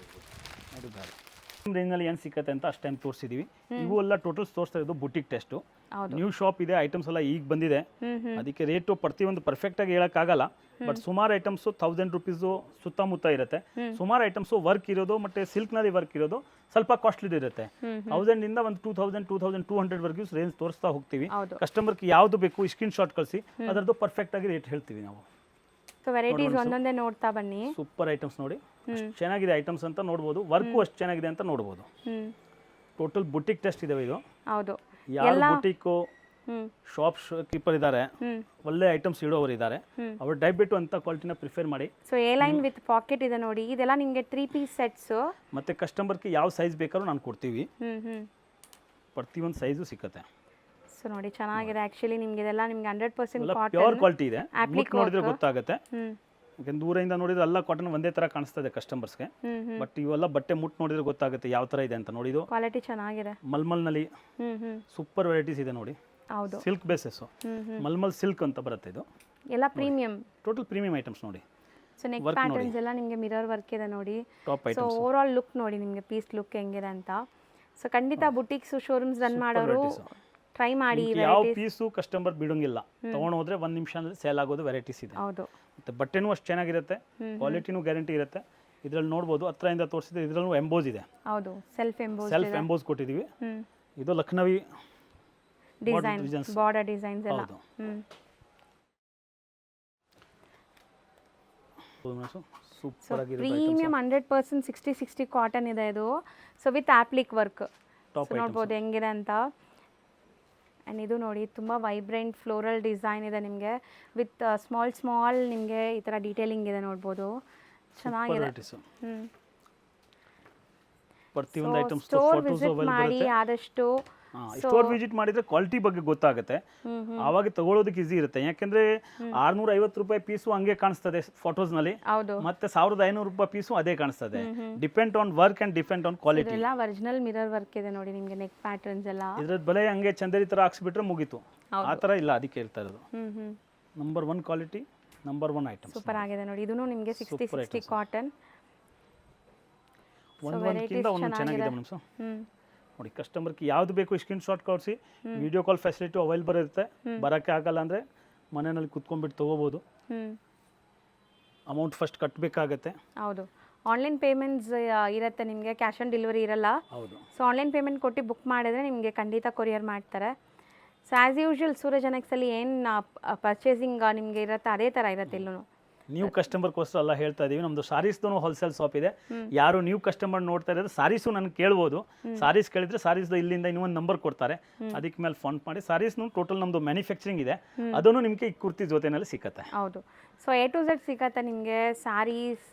ರೇಂಜ್ನಲ್ಲಿ ಏನು ಸಿಕ್ಕತ್ತೆ ಅಂತ ಅಷ್ಟು ಟೈಮ್ ತೋರಿಸಿದೀವಿ. ಇವು ಎಲ್ಲ ಟೋಟಲ್ಸ್ ತೋರಿಸ್ತಾ ಇರೋದು ಬುಟಿಕ್ ಟೆಸ್ಟು. ಹೌದು. ನ್ಯೂ ಶಾಪ್ ಇದೆ, ಐಟಮ್ಸ್ ಎಲ್ಲ ಈಗ ಬಂದಿದೆ. ಅದಕ್ಕೆ ರೇಟು ಪ್ರತಿಯೊಂದು ಪರ್ಫೆಕ್ಟಾಗಿ ಹೇಳೋಕ್ಕಾಗಲ್ಲ. ಬಟ್ ಸುಮಾರು ಐಟಮ್ಸು 1000 ರುಪೀಸು ಸುತ್ತಮುತ್ತ ಇರುತ್ತೆ. ಸುಮಾರು ಐಟಮ್ಸು ವರ್ಕ್ ಇರೋದು ಮತ್ತು ಸಿಲ್ಕ್ನಲ್ಲಿ ವರ್ಕ್ ಇರೋದು ಸ್ವಲ್ಪ ಕಾಸ್ಟ್ಲಿದು ಇರುತ್ತೆ. 1000 ಇಂದ ಒಂದು 2000 2200 ವರೆಗೂ ರೇಂಜ್ ತೋರಿಸ್ತಾ ಹೋಗ್ತೀವಿ. ಕಸ್ಟಮರ್ಗೆ ಯಾವುದು ಬೇಕು ಸ್ಕ್ರೀನ್ ಶಾಟ್ ಕಳಿಸಿ ಅದರದ್ದು ಪರ್ಫೆಕ್ಟಾಗಿ ರೇಟ್ ಹೇಳ್ತೀವಿ ನಾವು. ಸೊ ವೆರೈಟೀಸ್ ಒಂದೊಂದೇ ನೋಡ್ತಾ ಬನ್ನಿ. ಸೂಪರ್ ಐಟಮ್ಸ್ ನೋಡಿ, ಚೆನ್ನಾಗಿದೆ ಐಟಮ್ಸ್ ಅಂತ ನೋಡ್ಬೋದು. ವರ್ಕು ಅಷ್ಟು ಚೆನ್ನಾಗಿದೆ ಅಂತ ನೋಡ್ಬೋದು. ಟೋಟಲ್ ಬುಟಿಕ್ ಟೆಸ್ಟ್ ಇದಾವೆ ಇದು. ಹೌದು. ಯಾರು ಬುಟಿಕ್ಕು ಶಾಪ್ ಕೀಪರ್ ಇದ್ದಾರೆ, ಒಳ್ಳೆ ಐಟಮ್ಸ್ ಇಡೋರು ಇದ್ದಾರೆ, ಅವ್ರು ದಯವಿಟ್ಟು ಅಂತ ಕ್ವಾಲಿಟಿನ ಪ್ರಿಫರ್ ಮಾಡಿ. So a line with pocket ಇದೆ ನೋಡಿ, ಇದೆಲ್ಲ ನಿಮಗೆ 3 ಪೀಸ್ ಸೆಟ್ಸ್. ಮತ್ತೆ ಕಸ್ಟಮರ್ಗೆ ಯಾವ ಸೈಜ್ ಬೇಕಾದ್ರೂ ನಾನು ಕೊಡ್ತೀವಿ. ಪ್ರತಿಯೊಂದು ಸೈಜು ಸಿಕ್ಕತ್ತೆ. ಸೊ ನೋಡಿ ಚೆನ್ನಾಗಿದೆ ಆಕ್ಚುಲಿ. ನಿಮ್ಗೆ ಇದೆಲ್ಲ ನಿಮ್ಗೆ 100% ಕಾಟನ್ ಪ್ಯೂರ್ ಕ್ವಾಲಿಟಿ ಇದೆ. ಮುಟ್ಟು ನೋಡಿದ್ರೆ ಗೊತ್ತಾಗುತ್ತೆ. ಯಾಕಂದ್ರೆ ದೂರದಿಂದ ನೋಡಿದ್ರೆ ಎಲ್ಲ ಕಾಟನ್ ಒಂದೇ ತರ ಕಾಣಿಸ್ತದೆ ಕಸ್ಟಮರ್ಸ್ಗೆ. ಬಟ್ ಇವೆಲ್ಲ ಬಟ್ಟೆ ಮುಟ್ಟು ನೋಡಿದ್ರೆ ಗೊತ್ತಾಗುತ್ತೆ ಯಾವ ತರ ಇದೆ ಅಂತ. ನೋಡಿ ಇದು ಕ್ವಾಲಿಟಿ ಚೆನ್ನಾಗಿದೆ. ಮಲ್ಮಲ್ನಲ್ಲಿ ಸೂಪರ್ ವೆರೈಟೀಸ್ ಇದೆ ನೋಡಿ. ಹೌದು. ಸಿಲ್ಕ್ ಬೇಸಸ್, ಮಲ್ಮಲ್ ಸಿಲ್ಕ್ ಅಂತ ಬರುತ್ತೆ ಇದು. ಎಲ್ಲ ಪ್ರೀಮಿಯಂ, ಟೋಟಲ್ ಪ್ರೀಮಿಯಂ ಐಟಮ್ಸ್ ನೋಡಿ. ಸೊ ನೆಕ್ ಪ್ಯಾಟರ್ನ್ಸ್ ಎಲ್ಲ ನಿಮಗೆ ಮಿರರ್ ವರ್ಕ್ ಇದೆ ನೋಡಿ. Top so items. Over all look ನೋಡಿ ನಿಮಗೆ ಪೀಸ್ ಲುಕ್ ಹೆಂಗಿದೆ ಅಂತ. ಸೊ ಖಂಡಿತ ಬುಟಿಕ್ಸ್ ಶೋರೂಮ್ಸ್ ರನ್ ಮಾಡೋರು ಟ್ರೈ ಮಾಡಿ. ಯಾವ ಪೀಸು ಕಸ್ಟಮರ್ ಬಿಡೋಂಗಿಲ್ಲ, ತಗೊಂಡು ಹೋದ್ರೆ 1 ನಿಮಿಷದಲ್ಲಿ ಸೇಲ್ ಆಗೋದು ವೆರೈಟೀಸ್ ಇದೆ. ಹೌದು. ಮತ್ತೆ ಬಟ್ಟೆನೂ ಅಷ್ಟು ಚೆನ್ನಾಗಿರುತ್ತೆ, ಕ್ವಾಲಿಟಿನೂ ಗ್ಯಾರಂಟಿ ಇರುತ್ತೆ. ಇದ್ರಲ್ಲಿ ನೋಡ್ಬೋದು ಹತ್ರದಿಂದ ತೋರಿಸಿದ್ರೆ ಇದ್ರಲ್ಲೂ ಎಂಬೋಸ್ ಇದೆ. ಹೌದು, ಸೆಲ್ಫ್ ಎಂಬೋಸ್ ಕೊಟ್ಟಿದ್ದೀವಿ. ಇದು ಲಕ್ನವಿ ಡಿಸೈನ್, ಬಾರ್ಡರ್ ಡಿಸೈನ್ಸ್ ಎಲ್ಲ. ಸೂಪರ್ ಆಗಿದೆ. ಪ್ರೀಮಿಯಂ 100% 60 ಕಾಟನ್ ಇದೆ ಇದು. ಸೊ ವಿತ್ ಆಪ್ಲಿಕ್ ವರ್ಕ್ ನೋಡ್ಬೋದು ಹೆಂಗಿದೆ ಅಂತ. ಆ್ಯಂಡ್ ಇದು ನೋಡಿ ತುಂಬ ವೈಬ್ರೆಂಟ್ ಫ್ಲೋರಲ್ ಡಿಸೈನ್ ಇದೆ ನಿಮಗೆ ವಿತ್ ಸ್ಮಾಲ್ ನಿಮಗೆ ಈ ಥರ ಡೀಟೇಲಿಂಗ್ ಇದೆ ನೋಡ್ಬೋದು. ಚೆನ್ನಾಗಿದೆ. ಪ್ರತಿಯೊಂದು ಐಟಮ್ಸ್ ಸ್ಟೋರ್ ವಿಸಿಟ್ ಮಾಡಿ ಆದಷ್ಟು. ಸ್ಟೋರ್ ವಿಸಿಟ್ ಮಾಡಿದ್ರೆ ಕ್ವಾಲಿಟಿ ಬಗ್ಗೆ ಗೊತ್ತಾಗುತ್ತೆ. ಆವಾಗ ತಗೊಳ್ಳೋದಕ್ಕೆ ಈಸಿ ಇರುತ್ತೆ. ಯಾಕೆಂದ್ರೆ 650 ರೂಪಾಯಿ ಪೀಸು ಹಂಗೆ ಕಾಣಿಸ್ತದೆ ಫೋಟೋಸ್ ನಲ್ಲಿ, ಮತ್ತೆ 1500 ರೂಪಾಯಿ ಪೀಸು ಅದೇ ಕಾಣಿಸ್ತದೆ. Depend on work and depend on quality. ಎಲ್ಲ ಒರಿಜಿನಲ್ ಮಿರರ್ ವರ್ಕ್ ಇದೆ ನೋಡಿ ನಿಮಗೆ. ನೆಕ್ ಪ್ಯಾಟರ್ನ್ಸ್ ಎಲ್ಲ ಇದ್ರ ಬೆಲೆ ಹಂಗೆ ಚಂದರಿ ತರ ಹಾಕ್ಸ್ಬಿಟ್ರೆ ಮುಗೀತು. ಆ ತರ ಇಲ್ಲ, ಅದಕ್ಕೆ ಹೇಳ್ತಾ ಇರೋದು. Number 1 quality, number 1 item. Super ಆಗಿದೆ ನೋಡಿ. ಇದೂ ನಿಮಗೆ 60 ಕಾಟನ್. ಒಂದೊಂದಕ್ಕಿಂತ ಒಂದು ಚೆನ್ನಾಗಿದೆ ಮೇಡಮ್. ನೋಡಿ ಕಸ್ಟಮರ್ಗೆ ಯಾವ್ದು ಬೇಕು ಸ್ಕ್ರೀನ್ ಶಾಟ್ ಕಳಿಸಿ. ವಿಡಿಯೋ ಕಾಲ್ ಫೆಸಿಲಿಟಿ ಅವೈಲೇಬಲ್ ಇರುತ್ತೆ. ಬರೋಕ್ಕೆ ಆಗಲ್ಲ ಅಂದರೆ ಮನೆಯಲ್ಲಿ ಕುತ್ಕೊಂಡ್ಬಿಟ್ಟು ತೊಗೋಬೋದು. ಅಮೌಂಟ್ ಫಸ್ಟ್ ಕಟ್ಟಬೇಕಾಗತ್ತೆ. ಹೌದು. ಆನ್ಲೈನ್ ಪೇಮೆಂಟ್ಸ್ ಇರುತ್ತೆ ನಿಮಗೆ, ಕ್ಯಾಶ್ ಆನ್ ಡೆಲಿವರಿ ಇರಲ್ಲ. ಹೌದು. ಸೊ ಆನ್ಲೈನ್ ಪೇಮೆಂಟ್ ಕೊಟ್ಟು ಬುಕ್ ಮಾಡಿದ್ರೆ ನಿಮಗೆ ಖಂಡಿತ ಕೊರಿಯರ್ ಮಾಡ್ತಾರೆ. ಸೊ ಆ್ಯಸ್ ಯೂಶುವಲ್ ಸೂರಜ್ ಎನೆಕ್ಸಲ್ಲಿ ಏನು ಪರ್ಚೇಸಿಂಗ್ ನಿಮಗೆ ಇರುತ್ತೆ ಅದೇ ಥರ ಇರುತ್ತೆ ಇಲ್ಲೂ. ನ್ಯೂ ಕಸ್ಟಮರ್ಗೋಸ್ಕರ ಎಲ್ಲ ಹೇಳ್ತಾ ಇದೀವಿ. ನಮ್ದು ಸಾರೀಸ್ದು ಹೋಲ್ಸೇಲ್ ಶಾಪ್ ಇದೆ. ಯಾರು ನ್ಯೂ ಕಸ್ಟಮರ್ ನೋಡ್ತಾ ಇರೋದು ಸಾರೀಸು ನನಗೆ ಕೇಳ್ಬೋದು. ಸಾರೀಸ್ ಕೇಳಿದ್ರೆ ಸಾರೀಸ್ದು ಇಲ್ಲಿಂದ ಇನ್ನೊಂದು ನಂಬರ್ ಕೊಡ್ತಾರೆ, ಅದಕ್ಕೆ ಮೇಲೆ ಫೋನ್ ಮಾಡಿ. ಸಾರೀಸ್ನು ಟೋಟಲ್ ನಮ್ದು ಮ್ಯಾನುಫ್ಯಾಕ್ಚರಿಂಗ್ ಇದೆ, ಅದನ್ನು ನಿಮಗೆ ಈ ಕುರ್ತಿ ಜೊತೆನಲ್ಲಿ ಸಿಕ್ಕತ್ತೆ. ಹೌದು. ಸೊ A to Z ಸಿಕ್ಕತ್ತೆ ನಿಮಗೆ. Sarees,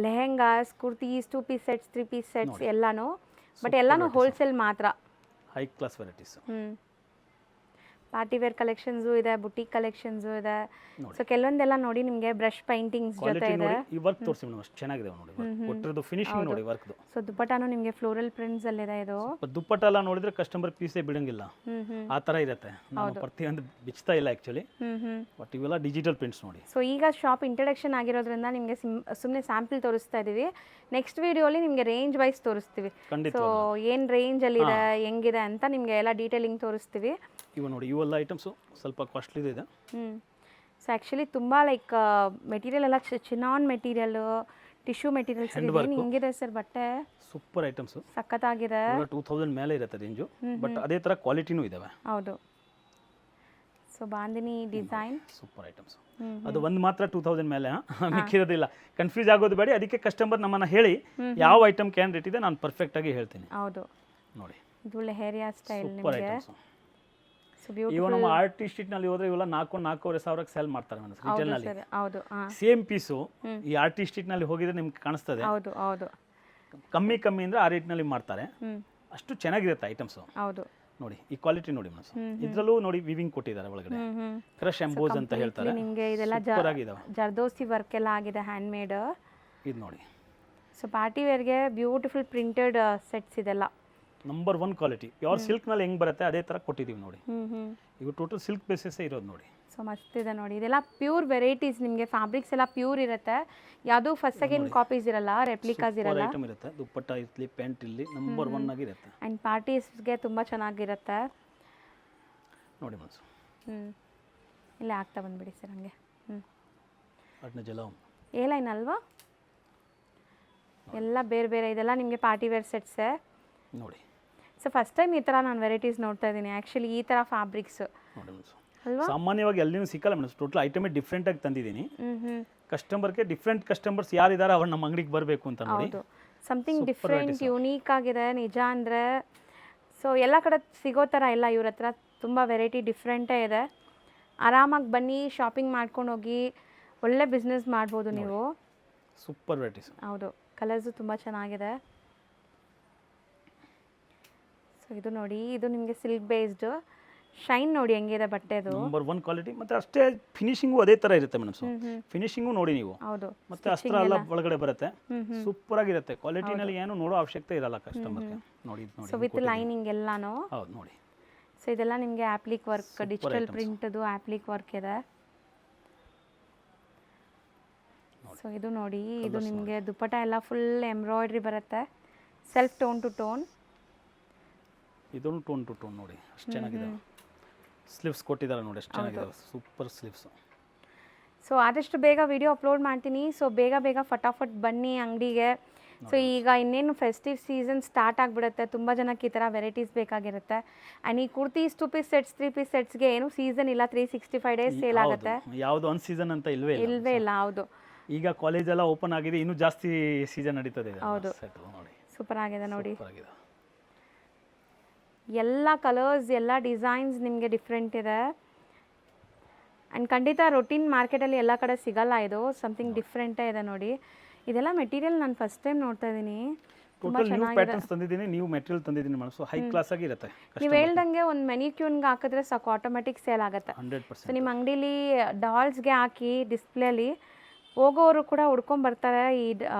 lehengas, kurtis, 2 piece sets, 3 piece sets ಎಲ್ಲಾನು. ಬಟ್ ಎಲ್ಲಾನು ಹೋಲ್ಸೇಲ್ ಮಾತ್ರ. High class varieties. Party wear collections ಇದೆ, ಬುಟಿಕ್ ಕಲೆಕ್ಷನ್ಸು ಇದೆ. ಸೊ ಕೆಲವೊಂದೆಲ್ಲ ನೋಡಿ ನಿಮಗೆ ಬ್ರಷ್ ಪೈಂಟಿಂಗ್ಸ್ ಜೊತೆ ಇದೆ. ಈ ವರ್ಕ್ ತೋರಿಸಿ ಮೇಡಮ್, ಅಷ್ಟು ಚೆನ್ನಾಗಿದೆ ನೋಡಿ. ಒಟ್ಟರದು ಫಿನಿಶಿಂಗ್ ನೋಡಿ ವರ್ಕ್ದು. ಸೊ ದುಪ್ಪಟ್ಟಾನು ನಿಮಗೆ ಫ್ಲೋರಲ್ ಪ್ರಿಂಟ್ಸ್ ಅಲ್ಲಿ ಇದೆ. ಇದು ದುಪ್ಪಟ್ಟ ಎಲ್ಲ ನೋಡಿದ್ರೆ ಕಸ್ಟಮರ್ ಪೀಸೇ ಬಿಡಂಗಿಲ್ಲ, ಆ ತರ ಇರುತ್ತೆ. ನಾವು ಪ್ರತಿಯೊಂದು ಬಿಚ್ತಾ ಇಲ್ಲ ಆಕ್ಚುಲಿ. ಬಟ್ ಇವೆಲ್ಲ ಡಿಜಿಟಲ್ ಪ್ರಿಂಟ್ಸ್ ನೋಡಿ. ಸೊ ಈಗ ಶಾಪ್ ಇಂಟ್ರಡಕ್ಷನ್ ಆಗಿರೋದ್ರಿಂದ ನಿಮಗೆ ಸುಮ್ಮನೆ ಸ್ಯಾಂಪಲ್ ತೋರಿಸ್ತಾ ಇದೀವಿ. ನೆಕ್ಸ್ಟ್ ವಿಡಿಯೋಲಿ ನಿಮಗೆ ರೇಂಜ್ ವೈಸ್ ತೋರಿಸ್ತೀವಿ. ಸೊ ಏನು ರೇಂಜ್ ಅಲ್ಲಿ ಇದೆ, ಹೆಂಗಿದೆ ಅಂತ ನಿಮಗೆ ಎಲ್ಲ ಡೀಟೇಲಿಂಗ್ ತೋರಿಸ್ತೀವಿ. ಇವು ನೋಡಿ, ಇವೆಲ್ಲ ಐಟಮ್ಸು ಸ್ವಲ್ಪ ಕಾಸ್ಟ್ಲಿ ಇದೆ. ಸೊ ಆ್ಯಕ್ಚುಲಿ ತುಂಬ ಲೈಕ್ ಮೆಟೀರಿಯಲ್ ಎಲ್ಲ ಚಿನಾನ್ ಮೆಟೀರಿಯಲ್, ಟಿಶ್ಯೂ ಮೆಟೀರಿಯಲ್ಸ್ ಹಿಂಗಿದೆ ಸರ್. ಬಟ್ಟೆ ಸೂಪರ್ ಐಟಮ್ಸ್, ಸಖತ್ತಾಗಿದೆ. 2000 ಮೇಲೆ ಇರುತ್ತೆ ರೇಂಜು, ಬಟ್ ಅದೇ ಥರ ಕ್ವಾಲಿಟಿನೂ ಇದಾವೆ. ಹೌದು. So bandhani design super items. ಅದು ಒಂದು ಮಾತ್ರ 2000 ಮೇಲೆ, ಮಿಕ್ಕಿರೋದಿಲ್ಲ. ಕನ್ಫ್ಯೂಸ್ ಆಗೋದು ಬೇಡ. ಅದಕ್ಕೆ ಕಸ್ಟಮರ್ ನಮ್ಮನ್ನ ಹೇಳಿ ಯಾವ ಐಟಮ್ ಕ್ಯಾನ್ ರೇಟ್ ಇದೆ ನಾನು ಪರ್ಫೆಕ್ಟ್ ಆಗಿ ಹೇಳ್ತೀನಿ. ಹೌದು ನೋಡಿ, ಇದು ಲೆಹರಿಯಾ ಸ್ಟೈಲ್ ಸೂಪರ್ ಐಟಮ್ಸ್. ಇವು ನಮ್ಮ ಆರ್ಟಿಸ್ಟ್ ನಲ್ಲಿ ಹೋದ್ರೆ ಇವೆಲ್ಲ 4,000-4,500 ಸೇಲ್ ಮಾಡ್ತಾರೆ ಮೇಡಮ್ ರಿಟೇಲ್ ನಲ್ಲಿ. ಹೌದು. ಸೇಮ್ ಪೀಸು ಈ ಆರ್ಟಿಸ್ಟ್ ನಲ್ಲಿ ಹೋಗಿದ್ರೆ ನಿಮ್ಗೆ ಕಾಣಿಸ್ತದೆ. ಹೌದು ಹೌದು. ಕಮ್ಮಿ ಅಂದ್ರೆ ಆ ರೇಟ್ ನಲ್ಲಿ ಮಾಡ್ತಾರೆ. ಅಷ್ಟು ಚೆನ್ನಾಗಿರುತ್ತೆ ಐಟಮ್ಸ್. ಹೌದು. ನೋಡಿ ಈ ಕ್ವಾಲಿಟಿ ನೋಡಿ ಮೇಡಮ್. ಇದ್ರಲ್ಲೂ ನೋಡಿ ವಿವಿಂಗ್ ಕೊಟ್ಟಿದ್ದಾರೆ ಒಳಗಡೆ. ಕ್ರಶ್ ಎಂಬೋಸ್ ಅಂತ ಹೇಳ್ತಾರೆ. ನಿಮಗೆ ಇದೆಲ್ಲ ಜರ್ದೋಸಿ ವರ್ಕ್ ಎಲ್ಲ ಆಗಿದೆ, ಹ್ಯಾಂಡ್ ಮೇಡ್. ಇದು ನೋಡಿ. ಸೊ ಪಾರ್ಟಿ ವೇರ್ಗೆ ಬ್ಯೂಟಿಫುಲ್ ಪ್ರಿಂಟೆಡ್ ಸೆಟ್ಸ್ ಇದೆಲ್ಲ. Number 1 quality. ಪ್ಯೂರ್ ಸಿಲ್ಕ್ ನಲ್ಲಿ ಹೆಂಗ್ ಬರುತ್ತೆ ಅದೇ ತರ ಕೊಟ್ಟಿದೀವಿ ನೋಡಿ. ಇವು ಟೋಟಲ್ ಸಿಲ್ಕ್ ಬೇಸಿಸ್ ಇರೋದು ನೋಡಿ. ಸೊ ಮಸ್ತ್ ಇದೆ ನೋಡಿ. ಇದೆಲ್ಲ ಪ್ಯೂರ್ ವೆರೈಟೀಸ್, ನಿಮಗೆ ಫ್ಯಾಬ್ರಿಕ್ಸ್ ಎಲ್ಲ ಪ್ಯೂರ್ ಇರುತ್ತೆ, ಯಾವುದೂ ಫಸ್ಟ್ ಸೆಕೆಂಡ್ ಕಾಪೀಸ್ ಇರಲ್ಲ, ರೆಪ್ಲಿಕಾಸ್ ಇರಲ್ಲ. ಐಟಮ್ ಇರುತ್ತೆ, ದುಪ್ಪಟ್ಟ ಇರಲಿ, ಪ್ಯಾಂಟ್ ಇರಲಿ, ನಂಬರ್ 1 ಆಗಿರುತ್ತೆ. ಆ್ಯಂಡ್ ಪಾರ್ಟೀಸ್ಗೆ ತುಂಬ ಚೆನ್ನಾಗಿರುತ್ತೆ ನೋಡಿ ಮನ್ಸು. ಇಲ್ಲೇ ಆಗ್ತಾ ಬಂದುಬಿಡಿ ಸರ್ ಹಂಗೆ. ಅಡ್ನ ಜಲ ಎ ಲೈನ್ ಅಲ್ವಾ, ಎಲ್ಲ ಬೇರೆ ಬೇರೆ. ಇದೆಲ್ಲ ನಿಮಗೆ ಪಾರ್ಟಿ ವೇರ್ ಸೆಟ್ಸೇ ನೋಡಿ. ಸೊ ಫಸ್ಟ್ ಟೈಮ್ ಈ ಥರ ನಾನು ವೆರೈಟೀಸ್ ನೋಡ್ತಾ ಇದ್ದೀನಿ ಆ್ಯಕ್ಚುಲಿ, ಈ ಥರ ಫ್ಯಾಬ್ರಿಕ್ಸ್ ನೋಡಿ ಮನ್ಸು. ಅಲ್ವಾ? ಸಾಮಾನ್ಯವಾಗಿ ಎಲ್ಲಿನೂ ಸಿಕ್ಕಲ್ಲ ಮೇಡಮ್, ಟೋಟಲ್ ಐಟಮೇ ಡಿಫ್ರೆಂಟಾಗಿ ತಂದಿದ್ದೀನಿ. ಕಸ್ಟಮರ್ಗೆ ಡಿಫ್ರೆಂಟ್ ಕಸ್ಟಮರ್ಸ್ ಯಾರಿದ್ದಾರೆ ಅವ್ರು ನಮ್ಮ ಅಂಗಡಿಗೆ ಬರಬೇಕು ಅಂತ ನೋಡಿ. ಹೌದು, ಸಮಥಿಂಗ್ ಡಿಫ್ರೆಂಟ್ ಯೂನೀಕ್ ಆಗಿದೆ ನಿಜ ಅಂದರೆ. ಸೊ ಎಲ್ಲ ಕಡೆ ಸಿಗೋ ಥರ ಇಲ್ಲ, ಇವ್ರ ಹತ್ರ ತುಂಬ ವೆರೈಟಿ ಡಿಫ್ರೆಂಟೇ ಇದೆ. ಆರಾಮಾಗಿ ಬನ್ನಿ, ಶಾಪಿಂಗ್ ಮಾಡ್ಕೊಂಡು ಹೋಗಿ ಒಳ್ಳೆ ಬಿಸ್ನೆಸ್ ಮಾಡ್ಬೋದು ನೀವು. Super varieties. ಹೌದು, ಕಲರ್ಸು ತುಂಬ ಚೆನ್ನಾಗಿದೆ. ಸೊ ಇದು ನೋಡಿ, ಇದು ನಿಮಗೆ ಸಿಲ್ಕ್ ಬೇಸ್ಡ್ ಶೈನ್ ನೋಡಿ ಹೆಂಗಿದೆ ಬಟ್ಟೆದು. ನಂಬರ್ 1 ಕ್ವಾಲಿಟಿ, ಮತ್ತೆ ಅಷ್ಟೇ ಫಿನಿಶಿಂಗು ಅದೇ ಥರ ಇರುತ್ತೆ ಮೇಡಮ್. ಫಿನಿಶಿಂಗು ನೋಡಿ ನೀವು. ಹೌದು, ಮತ್ತೆ ಅಸ್ತ್ರ ಎಲ್ಲ ಒಳಗಡೆ ಬರುತ್ತೆ, ಸೂಪರ್ ಆಗಿರುತ್ತೆ. ಕ್ವಾಲಿಟಿನಲ್ಲಿ ಏನು ನೋಡೋ ಅವಶ್ಯಕತೆ ಇರಲ್ಲ ಕಸ್ಟಮರ್ಗೆ. ನೋಡಿ ಇದು ನೋಡಿ. ಸೊ ವಿತ್ ಲೈನಿಂಗ್ ಎಲ್ಲಾನು. ಹೌದು ನೋಡಿ. ಸೊ ಇದೆಲ್ಲ ನಿಮಗೆ appliqué work, digital ಪ್ರಿಂಟ್ದು appliqué work ಇದೆ. ಸೊ ಇದು ನೋಡಿ, ಇದು ನಿಮಗೆ ದುಪ್ಪಟ್ಟ ಎಲ್ಲ ಫುಲ್ ಎಂಬ್ರಾಯ್ಡ್ರಿ ಬರುತ್ತೆ, ಸೆಲ್ಫ್ ಟೋನ್ ಟು ಟೋನ್. ಇದೊಂದು ಟೋನ್ ಟು ಟೋನ್ ನೋಡಿ, ಅಷ್ಟು ಚೆನ್ನಾಗಿದೆ. ಸ್ಲೀವ್ಸ್ ಕೊಟ್ಟಿದ್ದಾರೆ ನೋಡಿ, ಎಷ್ಟು ಚೆನ್ನಾಗಿದೆ, ಸೂಪರ್ ಸ್ಲೀವ್ಸ್. ಸೊ ಆದಷ್ಟು ಬೇಗ ವಿಡಿಯೋ ಅಪ್ಲೋಡ್ ಮಾಡ್ತೀನಿ. ಸೊ ಬೇಗ ಬೇಗ ಫಟಾಫಟ್ ಬನ್ನಿ ಅಂಗಡಿಗೆ. ಸೊ ಈಗ ಇನ್ನೇನು ಫೆಸ್ಟಿವ್ ಸೀಸನ್ ಸ್ಟಾರ್ಟ್ ಆಗಿಬಿಡುತ್ತೆ, ತುಂಬ ಜನಕ್ಕೆ ಈ ಥರ ವೆರೈಟೀಸ್ ಬೇಕಾಗಿರುತ್ತೆ. ಆ್ಯಂಡ್ ಈ ಕುರ್ತೀಸ್ 2 ಪೀಸ್ ಸೆಟ್ಸ್ 3 ಪೀಸ್ ಸೆಟ್ಸ್ಗೆ ಏನು ಸೀಸನ್ ಇಲ್ಲ, 365 ಡೇಸ್ ಸೇಲ್ ಆಗುತ್ತೆ. ಯಾವುದು ಒಂದು ಸೀಸನ್ ಅಂತ ಇಲ್ವೇ ಇಲ್ಲ. ಹೌದು, ಈಗ ಕಾಲೇಜ್ ಎಲ್ಲ ಓಪನ್ ಆಗಿದೆ, ಇನ್ನೂ ಜಾಸ್ತಿ ಸೀಸನ್ ನಡೀತದೆ. ಹೌದು, ನೋಡಿ ಸೂಪರ್ ಆಗಿದೆ ನೋಡಿ. ಎಲ್ಲ ಕಲರ್ಸ್, ಎಲ್ಲ ಡಿಸೈನ್ಸ್ ನಿಮಗೆ ಡಿಫ್ರೆಂಟ್ ಇದೆ. ಆ್ಯಂಡ್ ಖಂಡಿತ ರೊಟೀನ್ ಮಾರ್ಕೆಟಲ್ಲಿ ಎಲ್ಲ ಕಡೆ ಸಿಗಲ್ಲ, ಇದು ಸಮಥಿಂಗ್ ಡಿಫ್ರೆಂಟೇ ಇದೆ ನೋಡಿ. ಇದೆಲ್ಲ ಮೆಟೀರಿಯಲ್ ನಾನು ಫಸ್ಟ್ ಟೈಮ್ ನೋಡ್ತಾ ಇದ್ದೀನಿ. ಟೋಟಲ್ ನ್ಯೂ ಪ್ಯಾಟರ್ನ್ಸ್ ತಂದಿದ್ದೀನಿ, ನ್ಯೂ ಮೆಟೀರಿಯಲ್ ತಂದಿದ್ದೀನಿ ಮೇಡಮ್. ಸೊ ಹೈ ಕ್ಲಾಸ್ ಆಗಿರುತ್ತೆ. ನೀವು ಹೇಳ್ದಂಗೆ ಒಂದು ಮೆನಿಕ್ಯೂನ್ಗೆ ಹಾಕಿದ್ರೆ ಸಾಕು, ಆಟೋಮೆಟಿಕ್ ಸೇಲ್ ಆಗುತ್ತೆ. 100%. ಸೊ ನಿಮ್ಮ ಅಂಗಡೀಲಿ ಡಾಲ್ಸ್ಗೆ ಹಾಕಿ ಡಿಸ್ಪ್ಲೇಲಿ ಹೋಗೋರು ಕೂಡ ಹುಡ್ಕೊಂಬರ್ತಾರೆ ಈ